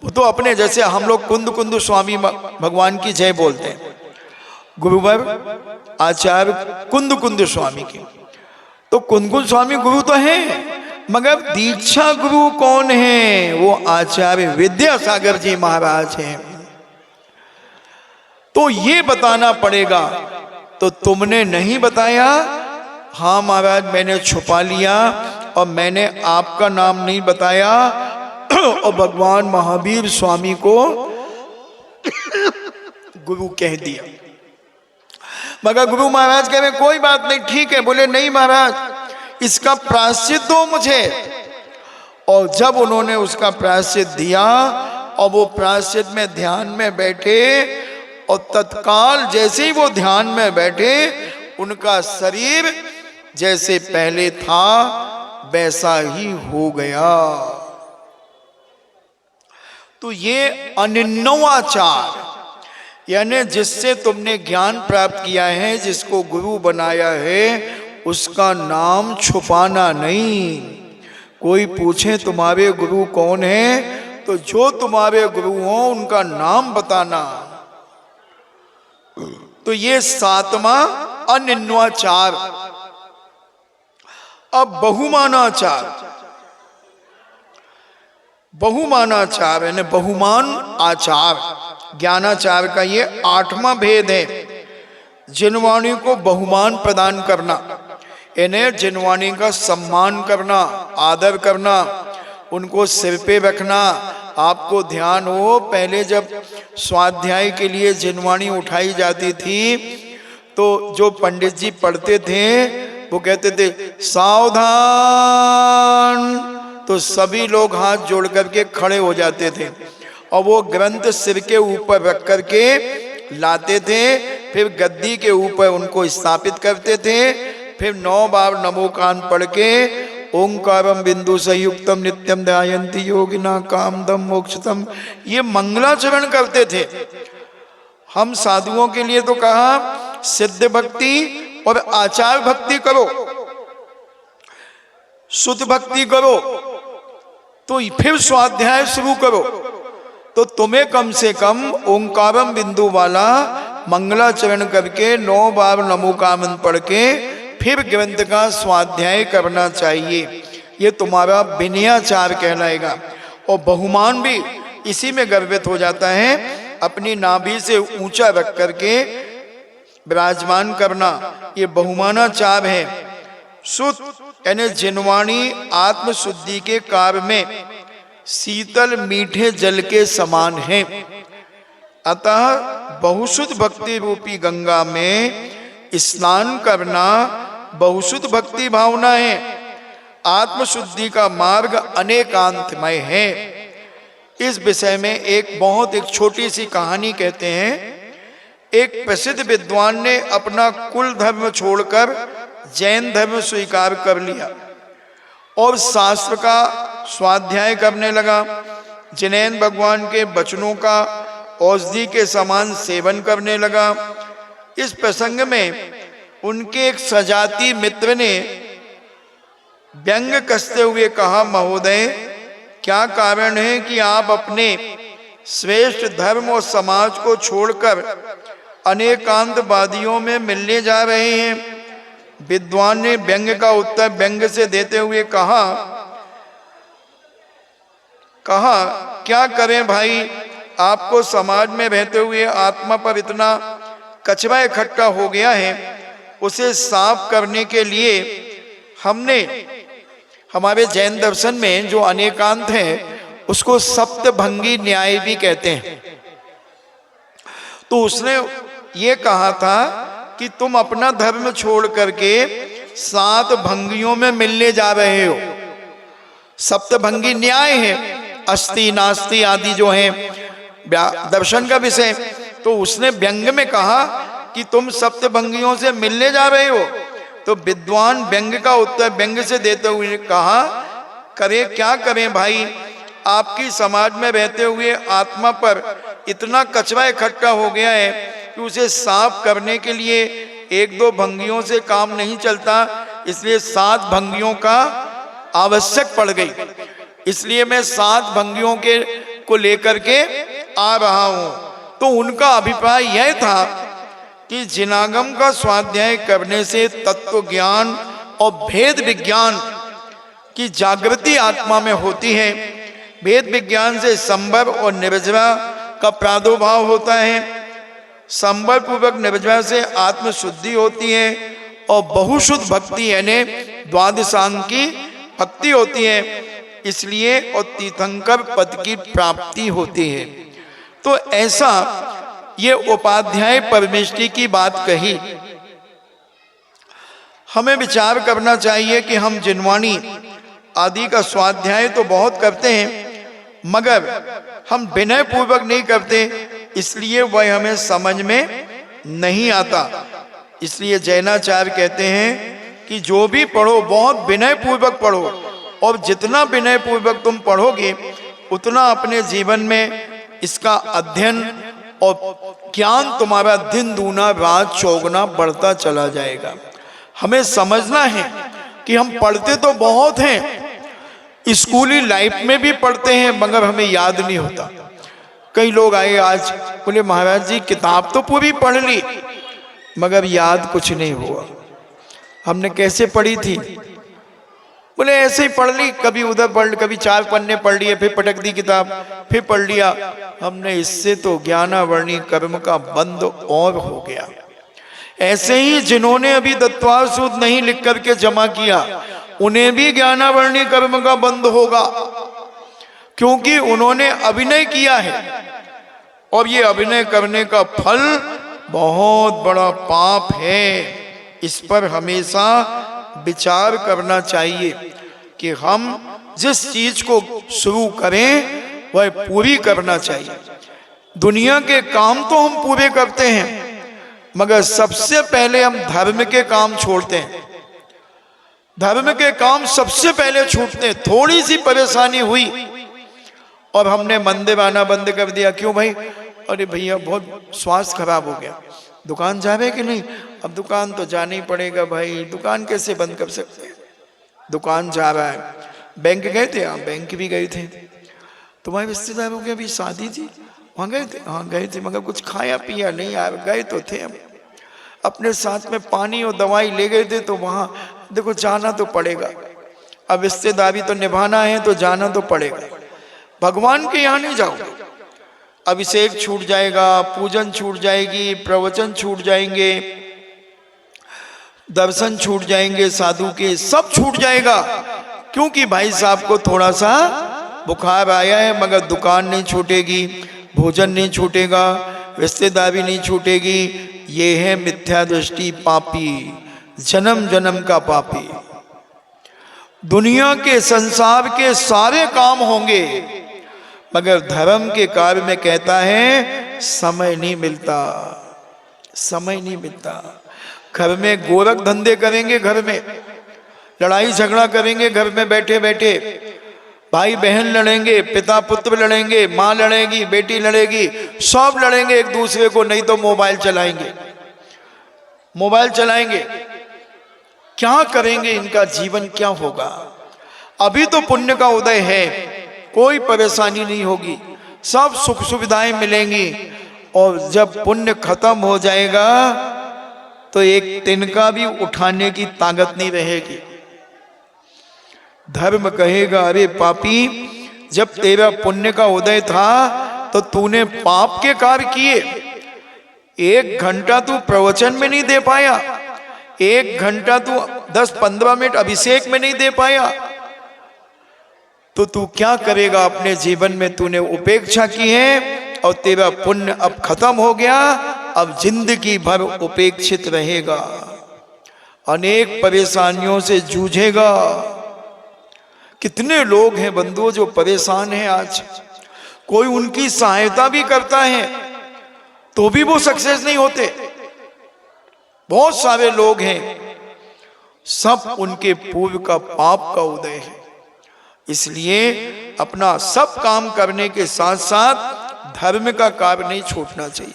वो तो अपने जैसे हम लोग कुंद कुंद स्वामी भगवान की जय बोलते हैं, गुरुवर आचार्य कुंद कुंद स्वामी की, तो कुंद कुंद स्वामी गुरु तो हैं, मगर दीक्षा गुरु कौन है? वो आचार्य विद्यासागर जी महाराज हैं। तो ये बताना पड़ेगा। तो तुमने नहीं बताया? हाँ महाराज मैंने छुपा लिया, और मैंने आपका नाम नहीं बताया, और भगवान महावीर स्वामी को गुरु कह दिया। मगर गुरु महाराज कह रहे कोई बात नहीं, ठीक है। बोले नहीं महाराज इसका प्रायश्चित दो मुझे। और जब उन्होंने उसका प्रायश्चित दिया, और वो प्रायश्चित में ध्यान में बैठे, और तत्काल जैसे ही वो ध्यान में बैठे, उनका शरीर जैसे पहले था वैसा ही हो गया। तो ये अनिन्नवाचार, यानी जिससे तुमने ज्ञान प्राप्त किया है, जिसको गुरु बनाया है, उसका नाम छुपाना नहीं। कोई पूछे तुम्हारे गुरु कौन है, तो जो तुम्हारे गुरु हो उनका नाम बताना। तो ये सातवां अनिन्नवाचार। अब बहुमानाचार, बहुमानाचार यानी बहुमान आचार, ज्ञानाचार का ये 8वां भेद है। जिनवाणी को बहुमान प्रदान करना, इन्हें जिनवाणी का सम्मान करना, आदर करना, उनको सिर पे रखना। आपको ध्यान हो, पहले जब स्वाध्याय के लिए जिनवाणी उठाई जाती थी तो जो पंडित जी पढ़ते थे वो कहते थे सावधान, तो सभी लोग हाथ जोड़ करके खड़े हो जाते थे, और वो ग्रंथ सिर के ऊपर रख करके लाते थे, फिर गद्दी के ऊपर उनको स्थापित करते थे, फिर 9 बार नमोकान पढ़ के ओंकारम बिंदु संयुक्तम नित्यम ध्यायन्ति योगिना कामदम मोक्षतम, ये मंगलाचरण करते थे। हम साधुओं के लिए तो कहा सिद्ध भक्ति और आचार भक्ति करो, शुद्ध भक्ति करो, तो फिर स्वाध्याय शुरू करो। तो तुम्हें कम से कम ओंकारम बिंदु वाला मंगलाचरण करके 9 बार नमोकामन पढ़ के फिर ग्रंथ का स्वाध्याय करना चाहिए। ये तुम्हारा विनयाचार कहलाएगा। और बहुमान भी इसी में गर्वित हो जाता है, अपनी नाभि से ऊंचा रख करके विराजमान करना, ये बहुमानाचार है। शुद्ध यानी जिनवाणी आत्मशुद्धि के कार्य में शीतल मीठे जल के समान है। अतः बहुशुद्ध भक्ति रूपी गंगा में स्नान करना बहुशुद्ध भक्ति भावना है। आत्मशुद्धि का मार्ग अनेकांतमय है। इस विषय में एक छोटी सी कहानी कहते हैं। एक प्रसिद्ध विद्वान ने अपना कुल धर्म छोड़कर जैन धर्म स्वीकार कर लिया और शास्त्र का स्वाध्याय करने लगा। जिनैन भगवान के वचनों का औषधि के समान सेवन करने लगा। इस प्रसंग में उनके एक सजाती मित्र ने व्यंग कसते हुए कहा, महोदय, क्या कारण है कि आप अपने श्रेष्ठ धर्म और समाज को छोड़कर अनेकांतवादियों में मिलने जा रहे हैं? विद्वान ने व्यंग का उत्तर व्यंग से देते हुए कहा, क्या करें भाई, आपको समाज में रहते हुए आत्मा पर इतना कचरा इकट्ठा हो गया है, उसे साफ करने के लिए हमने हमारे जैन दर्शन में जो अनेकांत है उसको सप्तभंगी न्याय भी कहते हैं। तो उसने ये कहा था कि तुम अपना धर्म छोड़ करके 7 भंगियों में मिलने जा रहे हो। सप्तभंगी न्याय है, अस्ति नास्ति आदि जो है दर्शन का विषय। तो उसने व्यंग में कहा कि तुम सप्तभंगियों से मिलने जा रहे हो। तो विद्वान व्यंग का उत्तर व्यंग से देते हुए कहा, क्या करें भाई, आपकी समाज में रहते हुए आत्मा पर इतना कचरा इकट्ठा हो गया है कि उसे साफ करने के लिए 1-2 भंगियों से काम नहीं चलता, इसलिए 7 भंगियों का आवश्यक पड़ गई। इसलिए मैं 7 भंगियों को लेकर के आ रहा हूं। तो उनका अभिप्राय यह था कि जिनागम का स्वाध्याय करने से तत्व ज्ञान और भेद विज्ञान की जागृति आत्मा में होती है। भेद विज्ञान से संभव और निर्जरा का प्रादुर्भाव होता है। संभव पूर्वक निर्जरा से आत्मशुद्धि होती है और बहुशुद्ध भक्ति यानी द्वादशांग की भक्ति होती है। इसलिए और तीर्थंकर पद की प्राप्ति होती है। तो ऐसा ये उपाध्याय परमेष्टि की बात कही। हमें विचार करना चाहिए कि हम जिनवाणी आदि का स्वाध्याय तो बहुत करते हैं, मगर हम विनय पूर्वक नहीं करते, इसलिए वह हमें समझ में नहीं आता। इसलिए जैनाचार्य कहते हैं कि जो भी पढ़ो बहुत विनय पूर्वक पढ़ो, और जितना विनय पूर्वक तुम पढ़ोगे उतना अपने जीवन में इसका अध्ययन और ज्ञान तुम्हारा दिन दूना रात चौगुना बढ़ता चला जाएगा। हमें समझना है कि हम पढ़ते तो बहुत हैं, स्कूली लाइफ में भी पढ़ते हैं, मगर हमें याद नहीं होता। कई लोग आए आज, बोले महाराज जी किताब तो पूरी पढ़ ली मगर याद कुछ नहीं हुआ। हमने कैसे पढ़ी थी? बोले ऐसे ही पढ़ ली, कभी उधर पढ़ ली, कभी 4 पन्ने पढ़ लिए, फिर पटक दी किताब, फिर पढ़ लिया। हमने इससे तो ज्ञानावर्णी कर्म का बंद और हो गया। ऐसे ही जिन्होंने अभी दत्तवार सूत्र नहीं लिख करके जमा किया, उन्हें भी ज्ञानावर्णी कर्म का बंद होगा, क्योंकि उन्होंने अभिनय किया है और ये अभिनय करने का फल बहुत बड़ा पाप है। इस पर हमेशा विचार करना चाहिए कि हम जिस चीज को शुरू करें वह पूरी करना चाहिए। दुनिया के काम तो हम पूरे करते हैं, मगर सबसे पहले हम धर्म के काम छोड़ते हैं, धर्म के काम सबसे पहले छूटते हैं। थोड़ी सी परेशानी हुई और हमने मंदिर आना बंद कर दिया। क्यों भाई? अरे भैया बहुत स्वास्थ्य खराब हो गया, दुकान जा रहे कि नहीं? अब दुकान तो जाना ही पड़ेगा भाई, दुकान कैसे बंद कर सकते हैं? दुकान जा रहा है। बैंक गए थे? हाँ बैंक भी गए थे। तुम्हारे रिश्तेदारों की अभी शादी थी, वहाँ गए थे? हाँ गए थे, मगर कुछ खाया पिया नहीं यार, गए तो थे हम। अपने साथ में पानी और दवाई ले गए थे, तो वहाँ देखो जाना तो पड़ेगा। अब रिश्तेदारी तो निभाना है तो जाना तो पड़ेगा। भगवान के यहाँ नहीं जाओगे, अभिषेक छूट जाएगा, पूजन छूट जाएगी, प्रवचन छूट जाएंगे, दर्शन छूट जाएंगे, साधु के सब छूट जाएगा। क्योंकि भाई साहब को थोड़ा सा बुखार आया है, मगर दुकान नहीं छूटेगी, भोजन नहीं छूटेगा, रिश्तेदारी नहीं छूटेगी। ये है मिथ्या दृष्टि पापी, जन्म जन्म का पापी। दुनिया के संसार के सारे काम होंगे, मगर धर्म के कार्य में कहता है समय नहीं मिलता, समय नहीं मिलता। घर में गोरख धंधे करेंगे, घर में लड़ाई झगड़ा करेंगे, घर में बैठे बैठे भाई बहन लड़ेंगे, पिता पुत्र लड़ेंगे, माँ लड़ेगी, बेटी लड़ेगी, सब लड़ेंगे एक दूसरे को। नहीं तो मोबाइल चलाएंगे, मोबाइल चलाएंगे। क्या करेंगे? इनका जीवन क्या होगा? अभी तो पुण्य का उदय है, कोई परेशानी नहीं होगी, सब सुख सुविधाएं मिलेंगी। और जब पुण्य खत्म हो जाएगा तो एक तिनका भी उठाने की ताकत नहीं रहेगी। धर्म कहेगा अरे पापी, जब तेरा पुण्य का उदय था तो तूने पाप के कार्य किए। 1 घंटा तू प्रवचन में नहीं दे पाया, 1 घंटा तू 10-15 मिनट अभिषेक में नहीं दे पाया, तो तू क्या करेगा अपने जीवन में? तूने उपेक्षा की है और तेरा पुण्य अब खत्म हो गया, अब जिंदगी भर उपेक्षित रहेगा, अनेक परेशानियों से जूझेगा। कितने लोग हैं बंधुओं जो परेशान हैं आज, कोई उनकी सहायता भी करता है तो भी वो सक्सेस नहीं होते। बहुत सारे लोग हैं, सब उनके पूर्व का पाप का उदय है। इसलिए अपना सब काम करने के साथ साथ धर्म का कार्य नहीं छूटना चाहिए।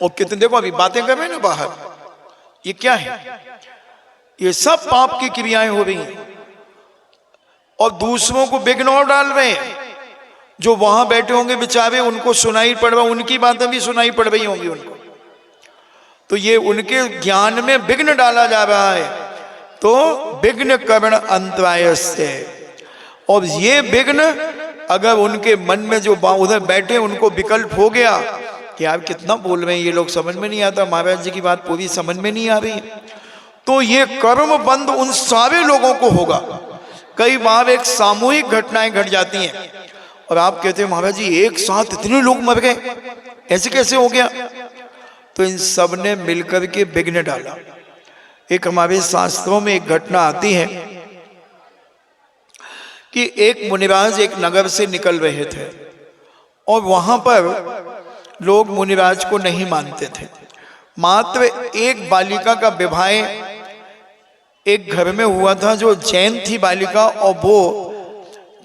और कितने देखो अभी बातें कर रहे हैं ना बाहर, ये क्या है? ये सब पाप की क्रियाएं हो रही हैं और दूसरों को विघ्न और डाल रहे हैं। जो वहां बैठे होंगे बेचारे, उनको सुनाई पड़ रहा, उनकी बातें भी सुनाई पड़ रही होंगी उनको, तो ये उनके ज्ञान में विघ्न डाला जा रहा है। तो विघ्न करण अंतरायस्य, और ये विघ्न अगर उनके मन में जो उधर बैठे उनको विकल्प हो गया कि यार कितना बोल रहे हैं ये लोग, समझ में नहीं आता, महाराज जी की बात पूरी समझ में नहीं आ रही, तो ये कर्म बंध उन सारे लोगों को होगा। कई बार एक सामूहिक घटनाएं घट जाती हैं और आप कहते हैं महाराज जी एक साथ इतने लोग मर गए, ऐसे कैसे हो गया? तो इन सब ने मिलकर के विघ्न डाला। एक हमारे शास्त्रों में एक घटना आती है कि एक मुनिराज एक नगर से निकल रहे थे और वहां पर लोग मुनिराज को नहीं मानते थे। मात्र एक बालिका का विवाह एक घर में हुआ था जो जैन थी बालिका, और वो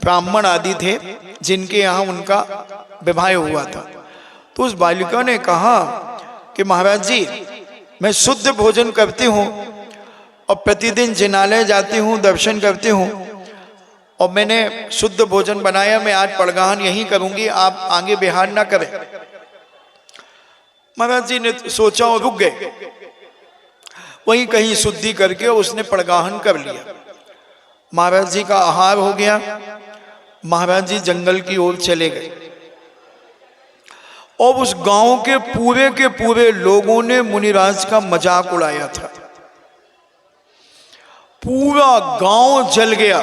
ब्राह्मण आदि थे जिनके यहाँ उनका विवाह हुआ था। तो उस बालिका ने कहा कि महाराज जी मैं शुद्ध भोजन करती हूँ और प्रतिदिन जिनालय जाती हूँ, दर्शन करती हूँ, और मैंने शुद्ध भोजन बनाया, मैं आज पड़गाहन यहीं करूंगी, आप आगे बिहार ना करें। महाराज जी ने सोचा और रुक गए, वहीं कहीं शुद्धि करके उसने पड़गाहन कर लिया। महाराज जी का आहार हो गया, महाराज जी जंगल की ओर चले गए और उस गांव के पूरे लोगों ने मुनिराज का मजाक उड़ाया था। पूरा गांव जल गया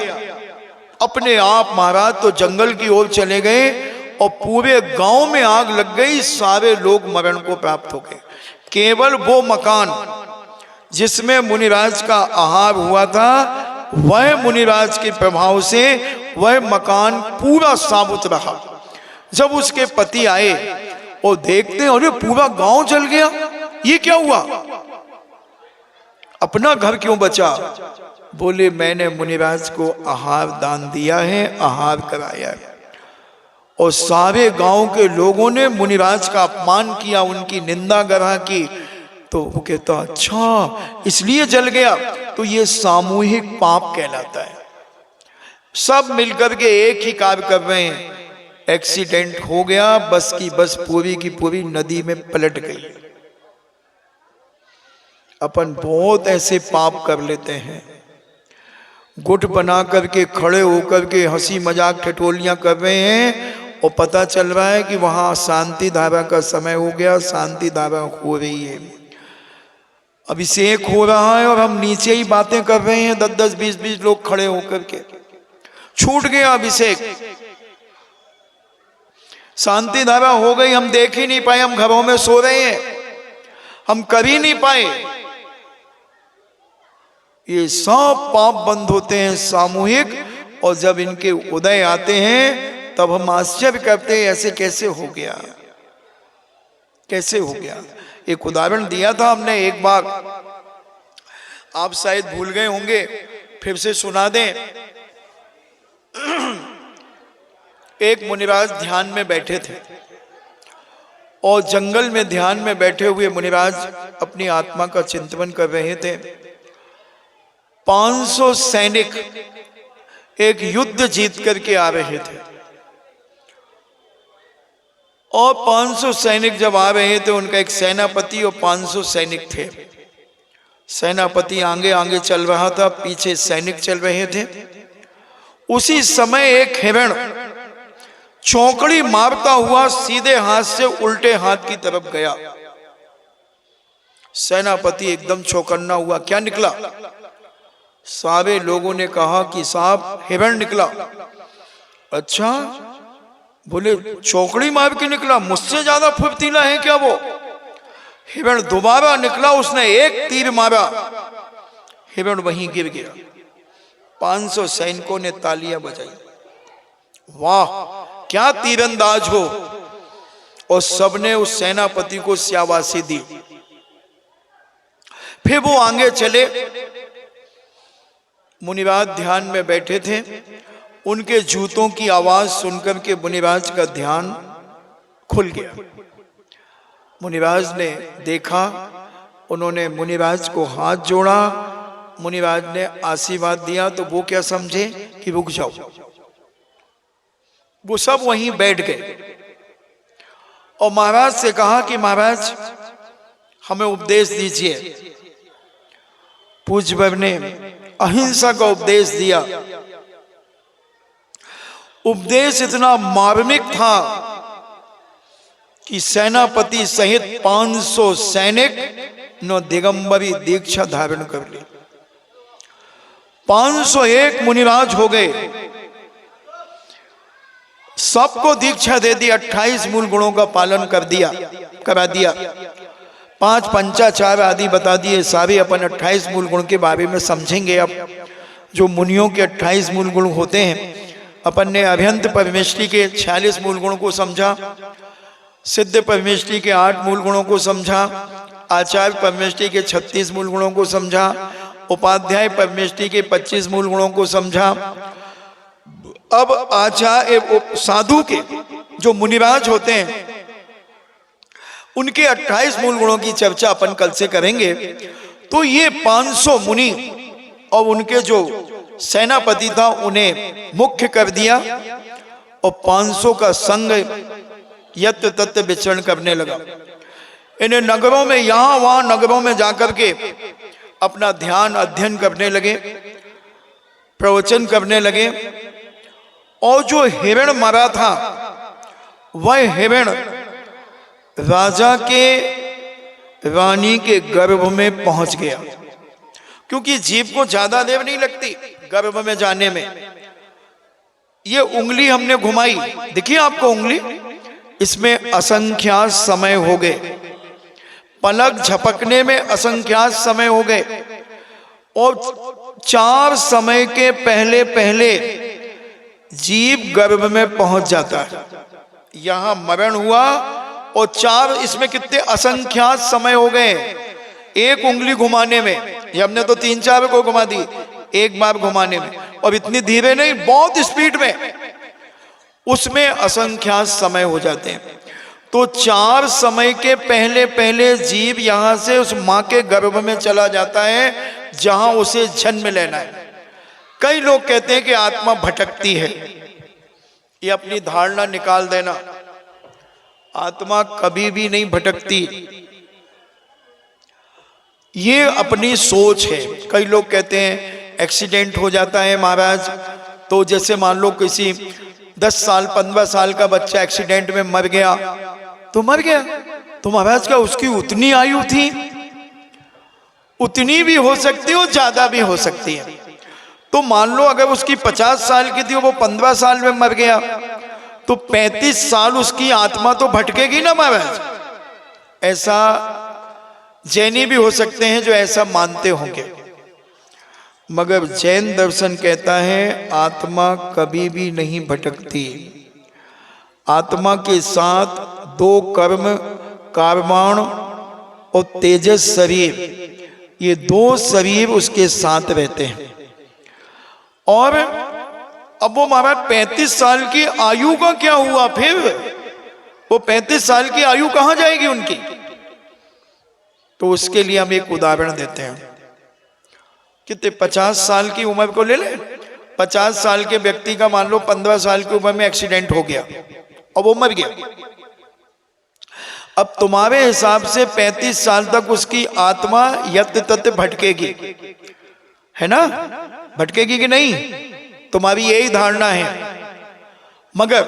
अपने आप। महाराज तो जंगल की ओर चले गए और पूरे गांव में आग लग गई, सारे लोग मरण को प्राप्त हो गए। केवल वो मकान जिसमें मुनिराज का आहार हुआ था, वह मुनिराज के प्रभाव से वह मकान पूरा साबुत रहा। जब उसके पति आए और देखते हैं अरे पूरा गांव जल गया, ये क्या हुआ, अपना घर क्यों बचा? बोले मैंने मुनिराज को आहार दान दिया है, आहार कराया है। और सारे गांव के लोगों ने मुनिराज का अपमान किया, उनकी निंदा करा की। तो वो कहता अच्छा इसलिए जल गया। तो ये सामूहिक पाप कहलाता है। सब मिलकर के एक ही कार्य कर रहे हैं, एक्सीडेंट हो गया, बस की बस पूरी की पूरी नदी में पलट गई। अपन बहुत ऐसे पाप कर लेते हैं, गुट बना करके खड़े होकर के हंसी मजाक ठिठोलियां कर रहे हैं और पता चल रहा है कि वहां शांति धारा का समय हो गया, शांति धारा हो रही है, अभिषेक हो रहा है और हम नीचे ही बातें कर रहे हैं, 10-10, 20-20 लोग खड़े होकर के। छूट गया अभिषेक, शांति धारा हो गई, हम देख ही नहीं पाए, हम घरों में सो रहे हैं, हम कर ही नहीं पाए। ये सब पाप बंद होते हैं सामूहिक, और जब इनके उदय आते हैं तब हम आश्चर्य करते हैं ऐसे कैसे हो गया, कैसे हो गया। एक उदाहरण दिया था हमने एक बार, आप शायद भूल गए होंगे, फिर से सुना दें। एक मुनिराज ध्यान में बैठे थे और जंगल में ध्यान में बैठे हुए मुनिराज अपनी आत्मा का चिंतन कर रहे थे। 500 सैनिक एक युद्ध जीत करके आ रहे थे और 500 सैनिक जब आ रहे थे, उनका एक सेनापति और 500 सैनिक थे। सेनापति आगे आगे चल रहा था, पीछे सैनिक चल रहे थे। उसी समय एक हिरण चौकड़ी मारता हुआ सीधे हाथ से उल्टे हाथ की तरफ गया। सेनापति एकदम चौकन्ना हुआ, क्या निकला? सारे लोगों ने कहा कि साहब हिरण निकला। अच्छा, बोले चौकड़ी मार के निकला, मुझसे ज्यादा फुर्तीला है क्या वो? हिरण दोबारा निकला, उसने एक तीर मारा, हिरण वहीं गिर गया। 500 सैनिकों ने तालियां बजाई, वाह क्या तीरंदाज हो, और सबने उस सेनापति को शाबाशी दी। फिर वो आगे चले, मुनिराज ध्यान में बैठे थे, उनके जूतों की आवाज सुनकर के मुनिराज का ध्यान खुल गया। मुनिराज ने देखा, उन्होंने मुनिराज को हाथ जोड़ा, मुनिराज ने आशीर्वाद दिया। तो वो क्या समझे कि रुक जाओ, वो सब वहीं बैठ गए और महाराज से कहा कि महाराज हमें उपदेश दीजिए। पूज्यवर ने अहिंसा का उपदेश दिया। उपदेश इतना मार्मिक था कि सेनापति सहित 500 सैनिक न दिगंबरी दीक्षा धारण कर ली। 501 मुनिराज हो गए, सबको दीक्षा दे दी, 28 मूल गुणों का पालन करा दिया, 5 पंचाचार आदि बता दिए। सारे अपन 28 मूल गुण के बारे में समझेंगे। अब जो मुनियों के 28 मूल गुण होते हैं, अपन ने अभ्यंत परमेष्टि के 46 मूल गुणों को समझा, सिद्ध परमेष्टि के 8 मूल गुणों को समझा, आचार्य परमेष्टि के 36 मूल गुणों को समझा, उपाध्याय परमेष्टि के 25 मूल गुणों को समझा। अब आचार्य साधु के जो मुनिराज होते हैं, उनके 28 मूल गुणों की चर्चा अपन कल से करेंगे। तो ये 500 मुनि और उनके जो सेनापति था उन्हें मुख्य कर दिया और 500 का संग यत्र तत्र विचरण करने लगा। इन्हें नगरों में, यहां वहां नगरों में जाकर के अपना ध्यान अध्ययन करने लगे, प्रवचन करने लगे। और जो हिरण मरा था, वह हिरण राजा के रानी के गर्भ में पहुंच गया, क्योंकि जीव को ज्यादा देर नहीं लगती गर्भ में जाने में। ये उंगली हमने घुमाई, देखिए आपको उंगली, इसमें असंख्यात समय हो गए, पलक झपकने में असंख्यात समय हो गए। और 4 समय के पहले पहले जीव गर्भ में पहुंच जाता है। यहां मरण हुआ और 4 इसमें कितने असंख्यात समय हो गए एक उंगली घुमाने में। ये हमने तो 3-4 को घुमा दी एक बार घुमाने में, और इतनी धीरे नहीं, बहुत स्पीड में, उसमें असंख्यात समय हो जाते हैं। तो 4 समय के पहले पहले जीव यहां से उस मां के गर्भ में चला जाता है जहां उसे जन्म लेना है। कई लोग कहते हैं कि आत्मा भटकती है, ये अपनी धारणा निकाल देना। आत्मा कभी भी नहीं भटकती, ये अपनी सोच है। कई लोग कहते हैं एक्सीडेंट हो जाता है महाराज, तो जैसे मान लो किसी 10 साल 15 साल का बच्चा एक्सीडेंट में मर गया, तो मर गया, तो महाराज क्या उसकी उतनी आयु थी? उतनी भी हो सकती है और ज्यादा भी हो सकती है। तो मान लो अगर उसकी 50 साल की थी, वो 15 साल में मर गया, तो 35 साल उसकी आत्मा तो भटकेगी ना महाराज। ऐसा जैनी भी हो सकते हैं जो ऐसा मानते होंगे, मगर जैन दर्शन कहता है आत्मा कभी भी नहीं भटकती। आत्मा के साथ 2 कर्म, कर्माण और तेजस शरीर, ये 2 शरीर उसके साथ रहते हैं। और अब वो महाराज 35 साल की आयु का क्या हुआ फिर? वो 35 साल की आयु कहां जाएगी उनकी? तो उसके लिए हम एक उदाहरण देते हैं। कितने 50 साल की उम्र को ले लें। 50 साल के व्यक्ति का मान लो 15 साल की उम्र में एक्सीडेंट हो गया और वो मर गया। अब तुम्हारे हिसाब से 35 साल तक उसकी आत्मा यत्न तत्व भटकेगी, है ना? भटकेगी कि नहीं? तुम्हारी यही धारणा है। मगर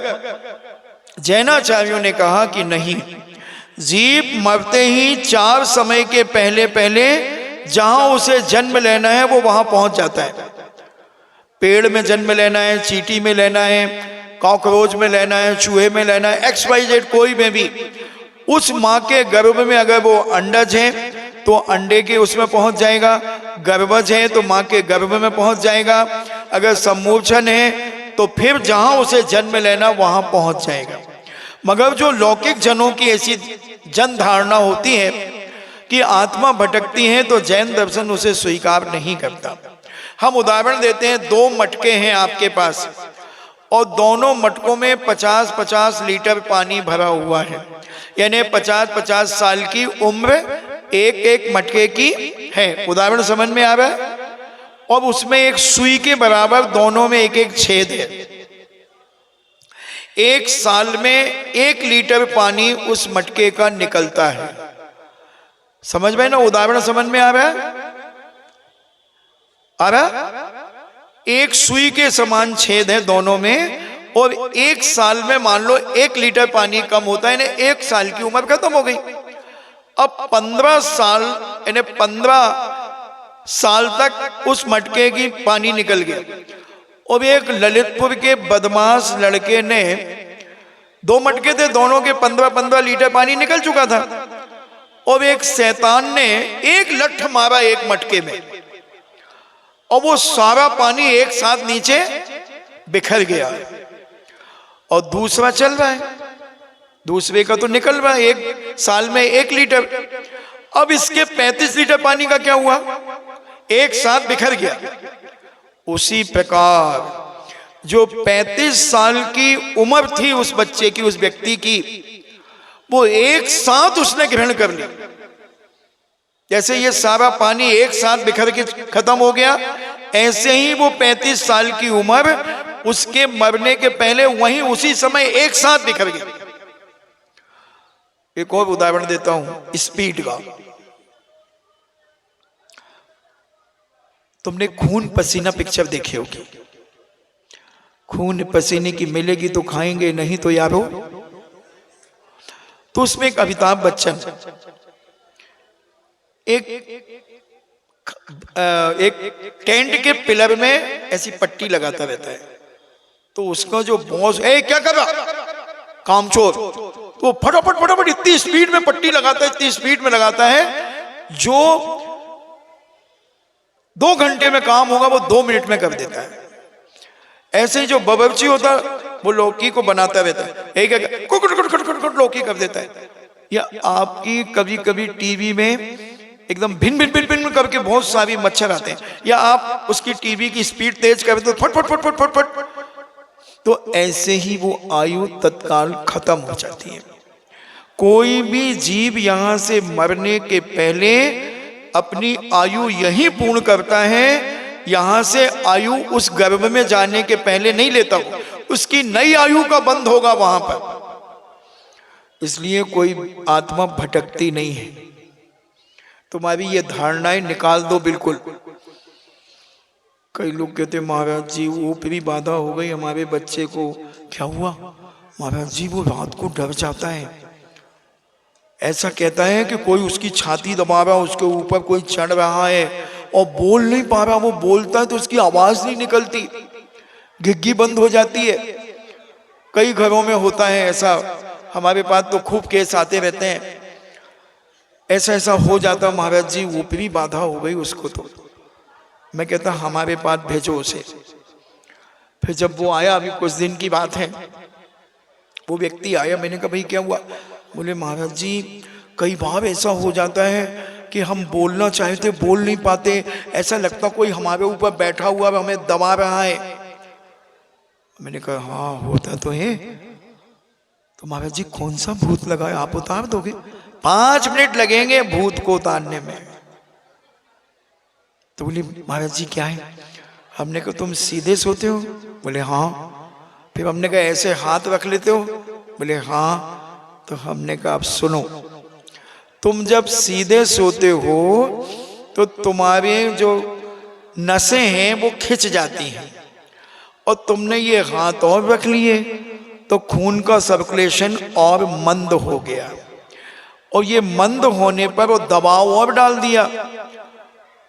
जैनाचार्यों ने कहा कि नहीं, जीव मरते ही 4 समय के पहले पहले जहां उसे जन्म लेना है वो वहां पहुंच जाता है। पेड़ में जन्म लेना है, चींटी में लेना है, कॉकरोच में लेना है, चूहे में लेना है, XYZ कोई में भी, उस माँ के गर्भ में अगर वो अंडज है तो अंडे के उसमें पहुंच जाएगा, गर्भज है तो माँ के गर्भ में पहुंच जाएगा, अगर सम्मोचन है तो फिर जहां उसे जन्म लेना वहां पहुंच जाएगा। मगर जो लौकिक जनों की ऐसी जन धारणा होती है कि आत्मा भटकती है, तो जैन दर्शन उसे स्वीकार नहीं करता। हम उदाहरण देते हैं, 2 मटके हैं आपके पास और दोनों मटकों में 50-50 लीटर पानी भरा हुआ है, यानी 50-50 साल की उम्र एक एक मटके की है। उदाहरण समझ में आ रहा है? और उसमें एक सुई के बराबर दोनों में एक एक छेद है। 1 साल में 1 लीटर पानी उस मटके का निकलता है। समझ में ना? उदाहरण समझ में आ रहा है? आ रहा? एक सुई के समान छेद है दोनों में, और 1 साल में मान लो 1 लीटर पानी कम होता है, यानी 1 साल की उम्र खत्म हो गई। अब 15 साल यानी 15 साल तक उस मटके की पानी निकल गया। और एक ललितपुर के बदमाश लड़के ने 2 मटके थे, दोनों के 15-15 लीटर पानी निकल चुका था, और एक शैतान ने एक लठ मारा एक मटके में, और वो सारा पानी एक साथ नीचे बिखर गया। और दूसरा चल रहा है, दूसरे का तो निकल रहा है 1 साल में 1 लीटर। अब इसके 35 लीटर पानी का क्या हुआ? एक साथ बिखर गया। उसी प्रकार जो 35 साल की उम्र थी उस बच्चे की, उस व्यक्ति की, वो एक साथ उसने ग्रहण कर ली। जैसे ये सारा पानी एक साथ बिखर के खत्म हो गया, ऐसे ही वो 35 साल की उम्र उसके मरने के पहले वहीं उसी समय एक साथ बिखर गया। एक और उदाहरण देता हूं स्पीड का। तुमने खून पसीना पिक्चर देखी होगी। खून पसीने की मिलेगी तो खाएंगे, नहीं तो यारो। तो उसमें एक अमिताभ बच्चन एक टेंट के पिलर में ऐसी पट्टी लगाता रहता है। तो उसका जो बॉस, ए क्या कर रहा कामचोर, तो फटाफट फटाफट इतनी स्पीड में पट्टी लगाता है, इतनी स्पीड में लगाता है, जो 2 घंटे में काम होगा वो 2 मिनट में कर देता है। ऐसे ही जो बावर्ची होता वो लौकी को बनाता रहता है, एक फट लौकी कर देता है। या आपकी कभी कभी टीवी में एकदम भिन भिन भिन भिन करके बहुत सारी मच्छर आते हैं, या आप उसकी टीवी की स्पीड तेज कर दो, फट फट फट फट फट फट, तो ऐसे ही वो आयु तत्काल खत्म हो जाती है। कोई भी जीव यहां से मरने के पहले अपनी आयु यही पूर्ण करता है, यहां से आयु उस गर्भ में जाने के पहले नहीं लेता, उसकी नई आयु का बंध होगा वहां पर। इसलिए कोई आत्मा भटकती नहीं है। तुम्हारी ये धारणाएं निकाल दो बिल्कुल। कई लोग कहते महाराज जी वो भी बाधा हो गई हमारे बच्चे को। क्या हुआ महाराज जी? वो रात को डर जाता है, ऐसा कहता है कि कोई उसकी छाती दबा रहा, उसके ऊपर कोई चढ़ रहा है और बोल नहीं पा रहा। वो बोलता है तो उसकी आवाज नहीं निकलती, घिग्गी बंद हो जाती है। कई घरों में होता है ऐसा, हमारे पास तो खूब केस आते रहते हैं। ऐसा ऐसा हो जाता महाराज जी, वो भी बाधा हो गई उसको। तो मैं कहता हमारे पास भेजो उसे। फिर जब वो आया, अभी कुछ दिन की बात है, वो व्यक्ति आया, मैंने कहा भाई क्या हुआ? बोले महाराज जी कई बार ऐसा हो जाता है कि हम बोलना चाहते बोल नहीं पाते, ऐसा लगता कोई हमारे ऊपर बैठा हुआ हमें दबा रहा है। मैंने कहा हाँ होता तो है। तो महाराज जी कौन सा भूत लगा है, आप उतार दोगे? 5 मिनट लगेंगे भूत को उतारने में। तो बोले महाराज जी क्या है? हमने कहा तुम सीधे सोते हो? बोले हाँ। फिर हमने कहा ऐसे हाथ रख लेते हो? बोले हाँ। तो हमने कहा आप सुनो, तुम जब सीधे सोते हो तो तुम्हारे जो नसें हैं वो खिंच जाती हैं, और तुमने ये हाथ और रख लिए तो खून का सर्कुलेशन और मंद हो गया, और ये मंद होने पर वो दबाव और डाल दिया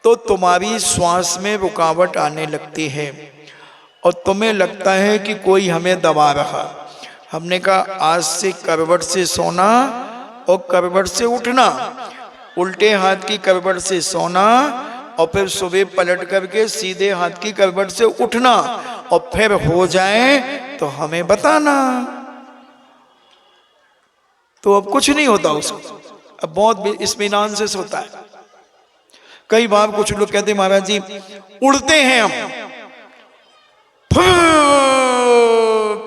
तो तुम्हारी श्वास में रुकावट आने लगती है और तुम्हें लगता है कि कोई हमें दबा रहा। हमने कहा आज से करवट से सोना और करवट से उठना, उल्टे हाथ की करवट से सोना और फिर सुबह पलट करके सीधे हाथ की करवट से उठना, और फिर हो जाए तो हमें बताना। तो अब कुछ नहीं होता उसको, अब बहुत इत्मीनान से सोता है। कई बार कुछ लोग कहते महाराज जी उड़ते हैं हम,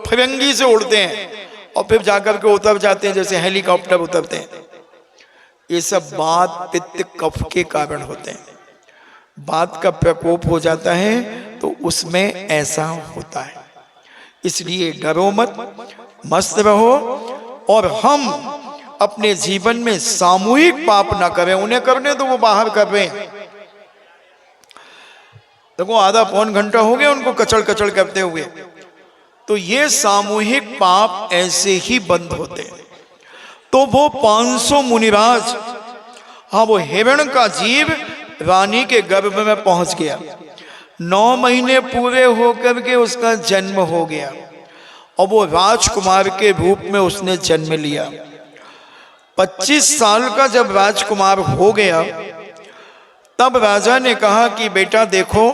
फिरंगी से उड़ते हैं और फिर जाकर के उतर जाते हैं जैसे हेलीकॉप्टर उतरते हैं। ये सब बात पित्त कफ के कारण होते हैं। बात का प्रकोप हो जाता है तो उसमें ऐसा होता है। इसलिए डरो मत, मस्त रहो, और हम अपने जीवन में सामूहिक पाप ना करें। उन्हें करने तो वो बाहर कर रहे हैं। देखो आधा पौन घंटा हो गया उनको कचड़ कचड़ करते हुए। तो ये सामूहिक पाप ऐसे ही बंद होते हैं। तो वो 500 मुनिराज, हाँ वो हिरण का जीव रानी के गर्भ में पहुंच गया। 9 महीने पूरे होकर के उसका जन्म हो गया और वो राजकुमार के रूप में उसने जन्म लिया। 25 साल का जब राजकुमार हो गया तब राजा ने कहा कि बेटा देखो,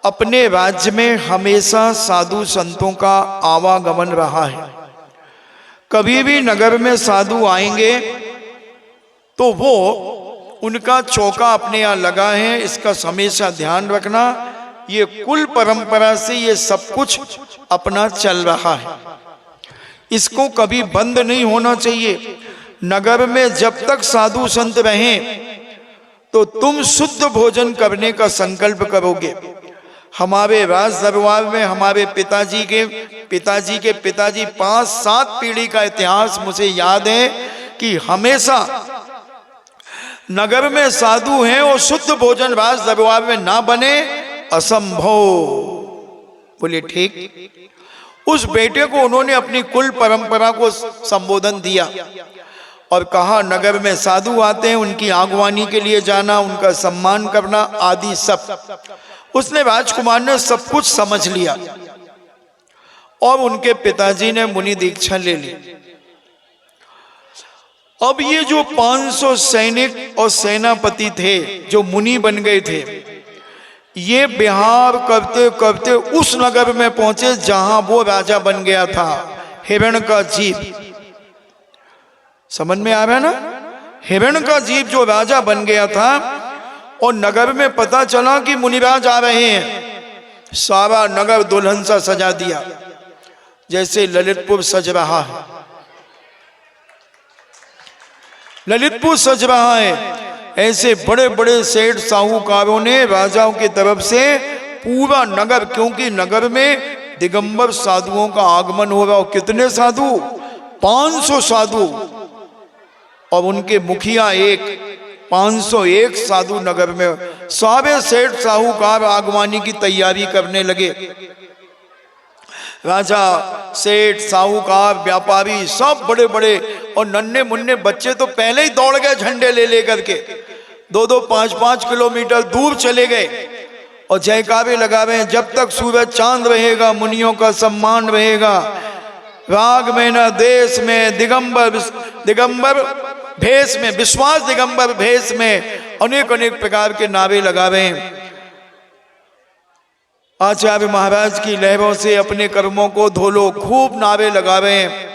अपने राज्य में हमेशा साधु संतों का आवागमन रहा है। कभी भी नगर में साधु आएंगे तो वो उनका चौका अपने यहाँ लगा है, इसका हमेशा ध्यान रखना। ये कुल परंपरा से ये सब कुछ अपना चल रहा है, इसको कभी बंद नहीं होना चाहिए। नगर में जब तक साधु संत रहें तो तुम शुद्ध भोजन करने का संकल्प करोगे। हमारे राज दरबार में हमारे पिताजी के पिताजी 5-7 पीढ़ी का इतिहास मुझे याद है कि हमेशा नगर में साधु हैं और शुद्ध भोजन राज दरबार में ना बने, असंभव। बोले ठीक। उस बेटे को उन्होंने अपनी कुल परंपरा को संबोधन दिया और कहा नगर में साधु आते हैं, उनकी आगवानी के लिए जाना, उनका सम्मान करना आदि सब। उसने राजकुमार ने सब कुछ समझ लिया और उनके पिताजी ने मुनि दीक्षा ले ली। अब ये जो 500 सैनिक और सेनापति थे जो मुनि बन गए थे, ये बिहार करते करते उस नगर में पहुंचे जहां वो राजा बन गया था, हिरण का जीव। समझ में आ रहा है ना। हिरण का जीव जो राजा बन गया था और नगर में पता चला कि मुनिराज आ रहे हैं, सारा नगर दुल्हन सा सजा दिया, जैसे ललितपुर सज रहा है। ललितपुर सज रहा है, ऐसे बड़े बड़े सेठ साहूकारों ने राजाओं की तरफ से पूरा नगर, क्योंकि नगर में दिगंबर साधुओं का आगमन हो रहा। और कितने साधु? 500 साधु, और उनके मुखिया एक, 501 साधु नगर में। सारे सेठ साहूकार आगमनी की तैयारी करने लगे। राजा, सेठ, साहूकार, व्यापारी सब बड़े बड़े, और नन्हे मुन्ने बच्चे तो पहले ही दौड़ गए झंडे ले लेकर के, 2-2, 5-5 किलोमीटर दूर चले गए और जयकारे लगा रहे हैं, जब तक सूरज चांद रहेगा मुनियों का सम्मान रहेगा। राग में न देश में दिगंबर भेष में, विश्वास दिगंबर भेष में अनेक अनेक प्रकार के नारे लगा रहे हैं। आचार्य महाराज की लहरों से अपने कर्मों को धो लो, खूब नारे लगा रहे हैं।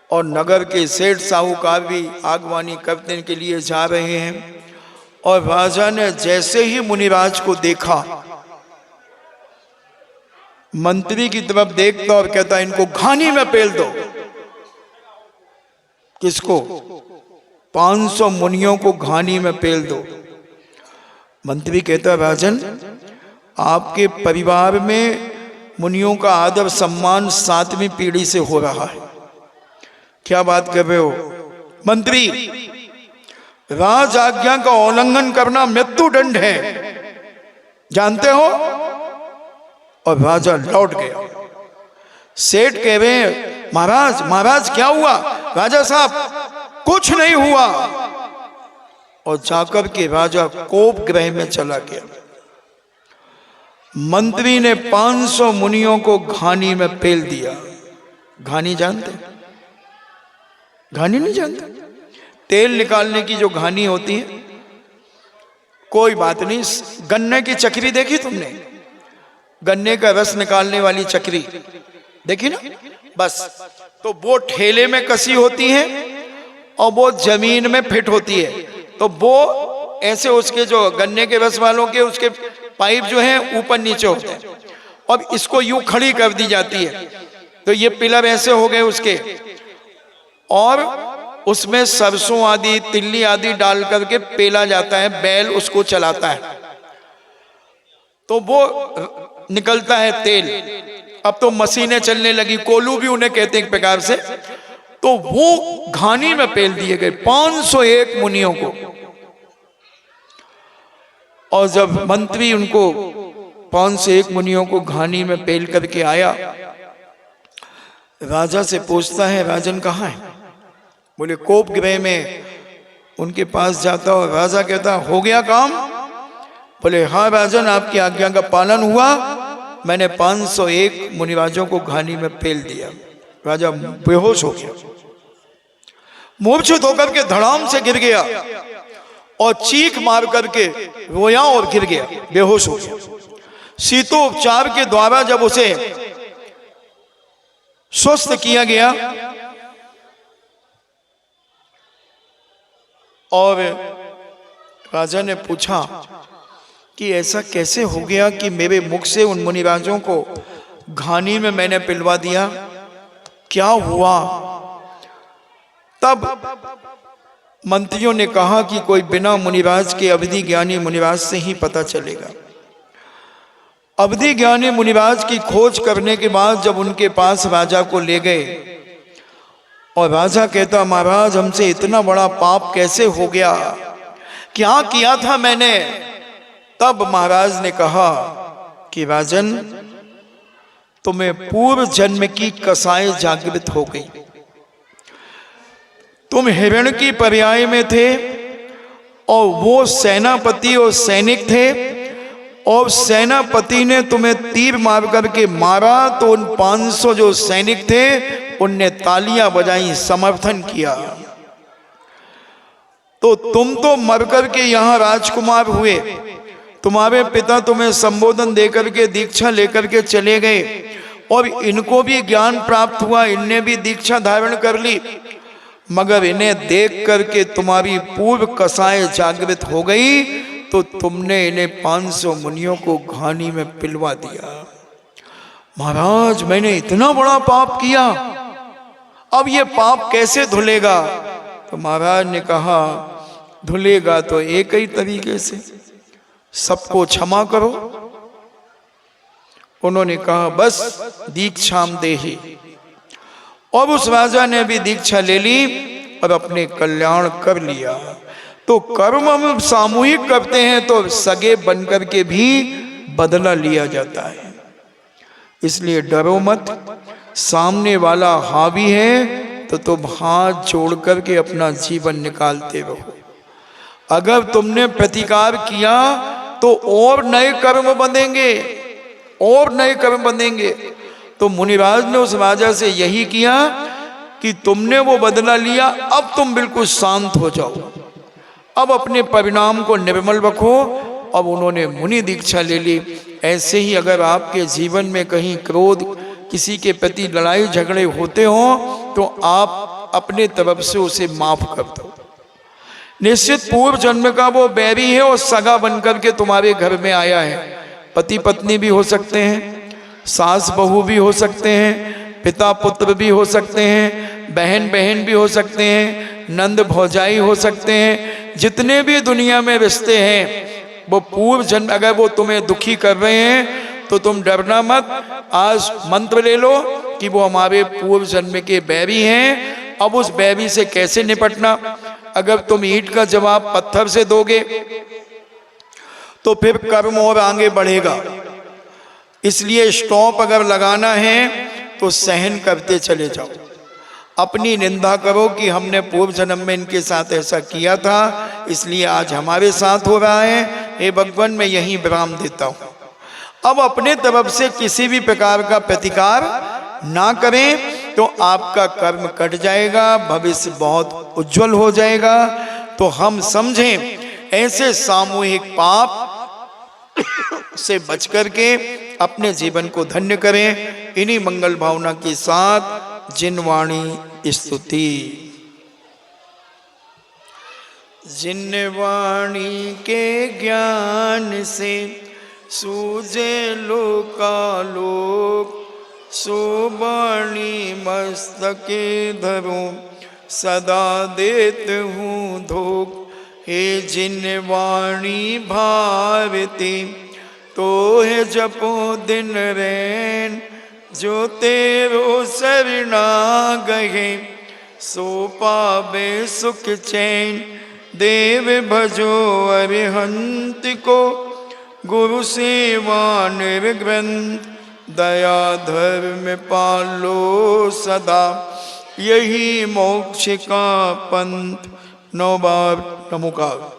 और नगर के सेठ साहूकार भी आगवानी करने के लिए जा रहे हैं। और राजा ने जैसे ही मुनिराज को देखा, मंत्री की तरफ देखता और कहता, इनको घानी में पेल दो। किसको? 500 मुनियों को घानी में पेल दो। मंत्री कहता, राजन, आपके परिवार में मुनियों का आदर सम्मान 7वीं पीढ़ी से हो रहा है। क्या बात कर रहे हो? मंत्री, राज आज्ञा का उल्लंघन करना मृत्युदंड है, जानते हो? और राजा लौट गया। सेठ कह रहे हैं, महाराज महाराज क्या हुआ? राजा साहब कुछ नहीं हुआ। और जाकर के राजा कोप गृह में चला गया। मंत्री ने 500 मुनियों को घानी में पेल दिया। घानी जानते? घानी नहीं जानते? तेल निकालने की जो घानी होती है, कोई बात नहीं, गन्ने की चक्री देखी तुमने? गन्ने का रस निकालने वाली चक्री देखी ना? बस, तो वो ठेले में कसी होती है और वो जमीन में फिट होती है। तो वो ऐसे उसके जो गन्ने के रस वालों के उसके पाइप जो है ऊपर नीचे होते हैं, अब इसको यूं खड़ी कर दी जाती है। तो ये पिलर ऐसे हो गए उसके, और उसमें सरसों आदि, तिल्ली आदि डाल करके पेला जाता है, बैल उसको चलाता है, तो वो निकलता है तेल। अब तो मशीनें चलने लगी, कोलू भी उन्हें कहते हैं एक प्रकार से। तो वो घानी में पेल दिए गए 501 मुनियों को। और जब मंत्री उनको 501 मुनियों को घानी में पेल करके आया, राजा से पूछता है, राजन कहाँ है? बोले कोप गृह में। उनके पास जाता और राजा कहता, हो गया काम? बोले हाँ राजन, आपकी आज्ञा का पालन हुआ, मैंने 501 मुनिराजों को घानी में पेल दिया। राजा बेहोश हो गया, मूर्छित होकर के धड़ाम से गिर गया और चीख मार करके रोया और गिर गया, बेहोश हो गया। शीतोपचार के द्वारा जब उसे स्वस्थ किया गया और राजा ने पूछा कि ऐसा कैसे हो गया कि मेरे मुख से उन मुनिराजों को घानी में मैंने पिलवा दिया, क्या हुआ? तब मंत्रियों ने कहा कि कोई बिना मुनिराज के अवधि ज्ञानी मुनिराज से ही पता चलेगा। अवधि ज्ञानी मुनिराज की खोज करने के बाद जब उनके पास राजा को ले गए और राजा कहता, महाराज हमसे इतना बड़ा पाप कैसे हो गया, क्या किया था मैंने? तब महाराज ने कहा कि राजन, तुम्हें पूर्व जन्म की कसाई जागृत हो गई। तुम हिरण की पर्याय में थे और वो सेनापति और सैनिक थे, और सेनापति ने तुम्हें तीर मार करके मारा तो उन 500 जो सैनिक थे उनने तालियां बजाई, समर्थन किया। तो तुम तो मर करके यहां राजकुमार हुए, तुम्हारे पिता तुम्हें संबोधन देकर के दीक्षा लेकर के चले गए और इनको भी ज्ञान प्राप्त हुआ, इनने भी दीक्षा धारण कर ली। मगर इन्हें देख करके तुम्हारी पूर्व कसाएं जागृत हो गई तो तुमने इन्हें 500 मुनियों को घानी में पिलवा दिया। महाराज मैंने इतना बड़ा पाप किया, अब ये पाप कैसे धुलेगा? तो महाराज ने कहा धुलेगा तो एक ही तरीके से, सबको क्षमा करो। उन्होंने कहा बस दीक्षाम देहि, और उस राजा ने भी दीक्षा ले ली और अपने कल्याण कर लिया। तो कर्म हम सामूहिक करते हैं तो सगे बनकर के भी बदला लिया जाता है। इसलिए डरो मत, सामने वाला हावी है तो तुम हाथ जोड़ करके अपना जीवन निकालते रहो। अगर तुमने प्रतिकार किया तो और नए कर्म बंधेंगे, और नए कर्म बंधेंगे। तो मुनिराज ने उस राजा से यही किया कि तुमने वो बदला लिया, अब तुम बिल्कुल शांत हो जाओ, अब अपने परिणाम को निर्मल रखो। अब उन्होंने मुनि दीक्षा ले ली। ऐसे ही अगर आपके जीवन में कहीं क्रोध, किसी के प्रति लड़ाई झगड़े होते हो तो आप अपने तरफ से उसे माफ कर दो। निश्चित पूर्व जन्म का वो बैरी है और सगा बनकर के तुम्हारे घर में आया है। पति पत्नी भी हो सकते हैं, सास बहू भी हो सकते हैं, पिता पुत्र भी हो सकते हैं, बहन बहन भी हो सकते हैं, नंद भौजाई हो सकते हैं। जितने भी दुनिया में रिश्ते हैं वो पूर्व जन्म, अगर वो तुम्हें दुखी कर रहे हैं तो तुम डरना मत। आज मंत्र ले लो कि वो हमारे पूर्व जन्म के बैरी हैं। अब उस बैरी से कैसे निपटना? अगर तुम ईंट का जवाब पत्थर से दोगे तो फिर कर्म और आगे बढ़ेगा। इसलिए स्टॉप अगर लगाना है तो सहन करते चले जाओ। अपनी निंदा करो कि हमने पूर्व जन्म में इनके साथ ऐसा किया था, इसलिए आज हमारे साथ हो रहा है। हे भगवान, मैं यहीं विराम देता हूँ। अब अपने तरफ से किसी भी प्रकार का प्रतिकार ना करें तो आपका कर्म कट जाएगा, भविष्य बहुत उज्जवल हो जाएगा। तो हम समझें ऐसे सामूहिक पाप से बच करके अपने जीवन को धन्य करें। इन्हीं मंगल भावना के साथ जिनवाणी स्तुति। जिनवाणी के ज्ञान से सूझे लोकालोक, सोबाणी मस्तके धरो सदा देत हूँ धोख। हे जिनवाणी भारती तो है जपो दिन रैन, जो तेरो शरणा गए सो पावे सुख चैन। देव भजो अरिहंत को गुरु सेवा निर्ग्रंथ, दया धर्म पालो सदा यही मोक्ष का पंथ। 9 बार नमोकार।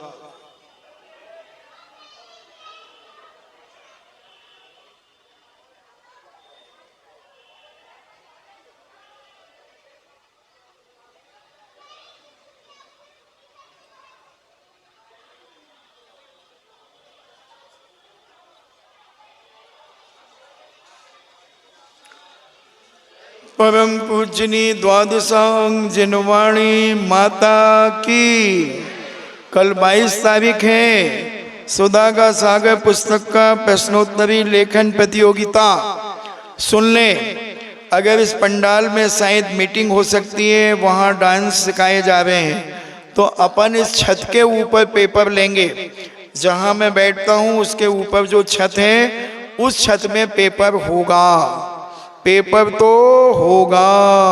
परम पूजनी द्वादशांग जिनवाणी माता की। कल 22 तारीख है। सुधा का सागर पुस्तक का प्रश्नोत्तरी लेखन प्रतियोगिता सुन लें। अगर इस पंडाल में शायद मीटिंग हो सकती है, वहाँ डांस सिखाए जा रहे हैं, तो अपन इस छत के ऊपर पेपर लेंगे। जहाँ मैं बैठता हूँ उसके ऊपर जो छत है, उस छत में पेपर होगा। पेपर तो होगा।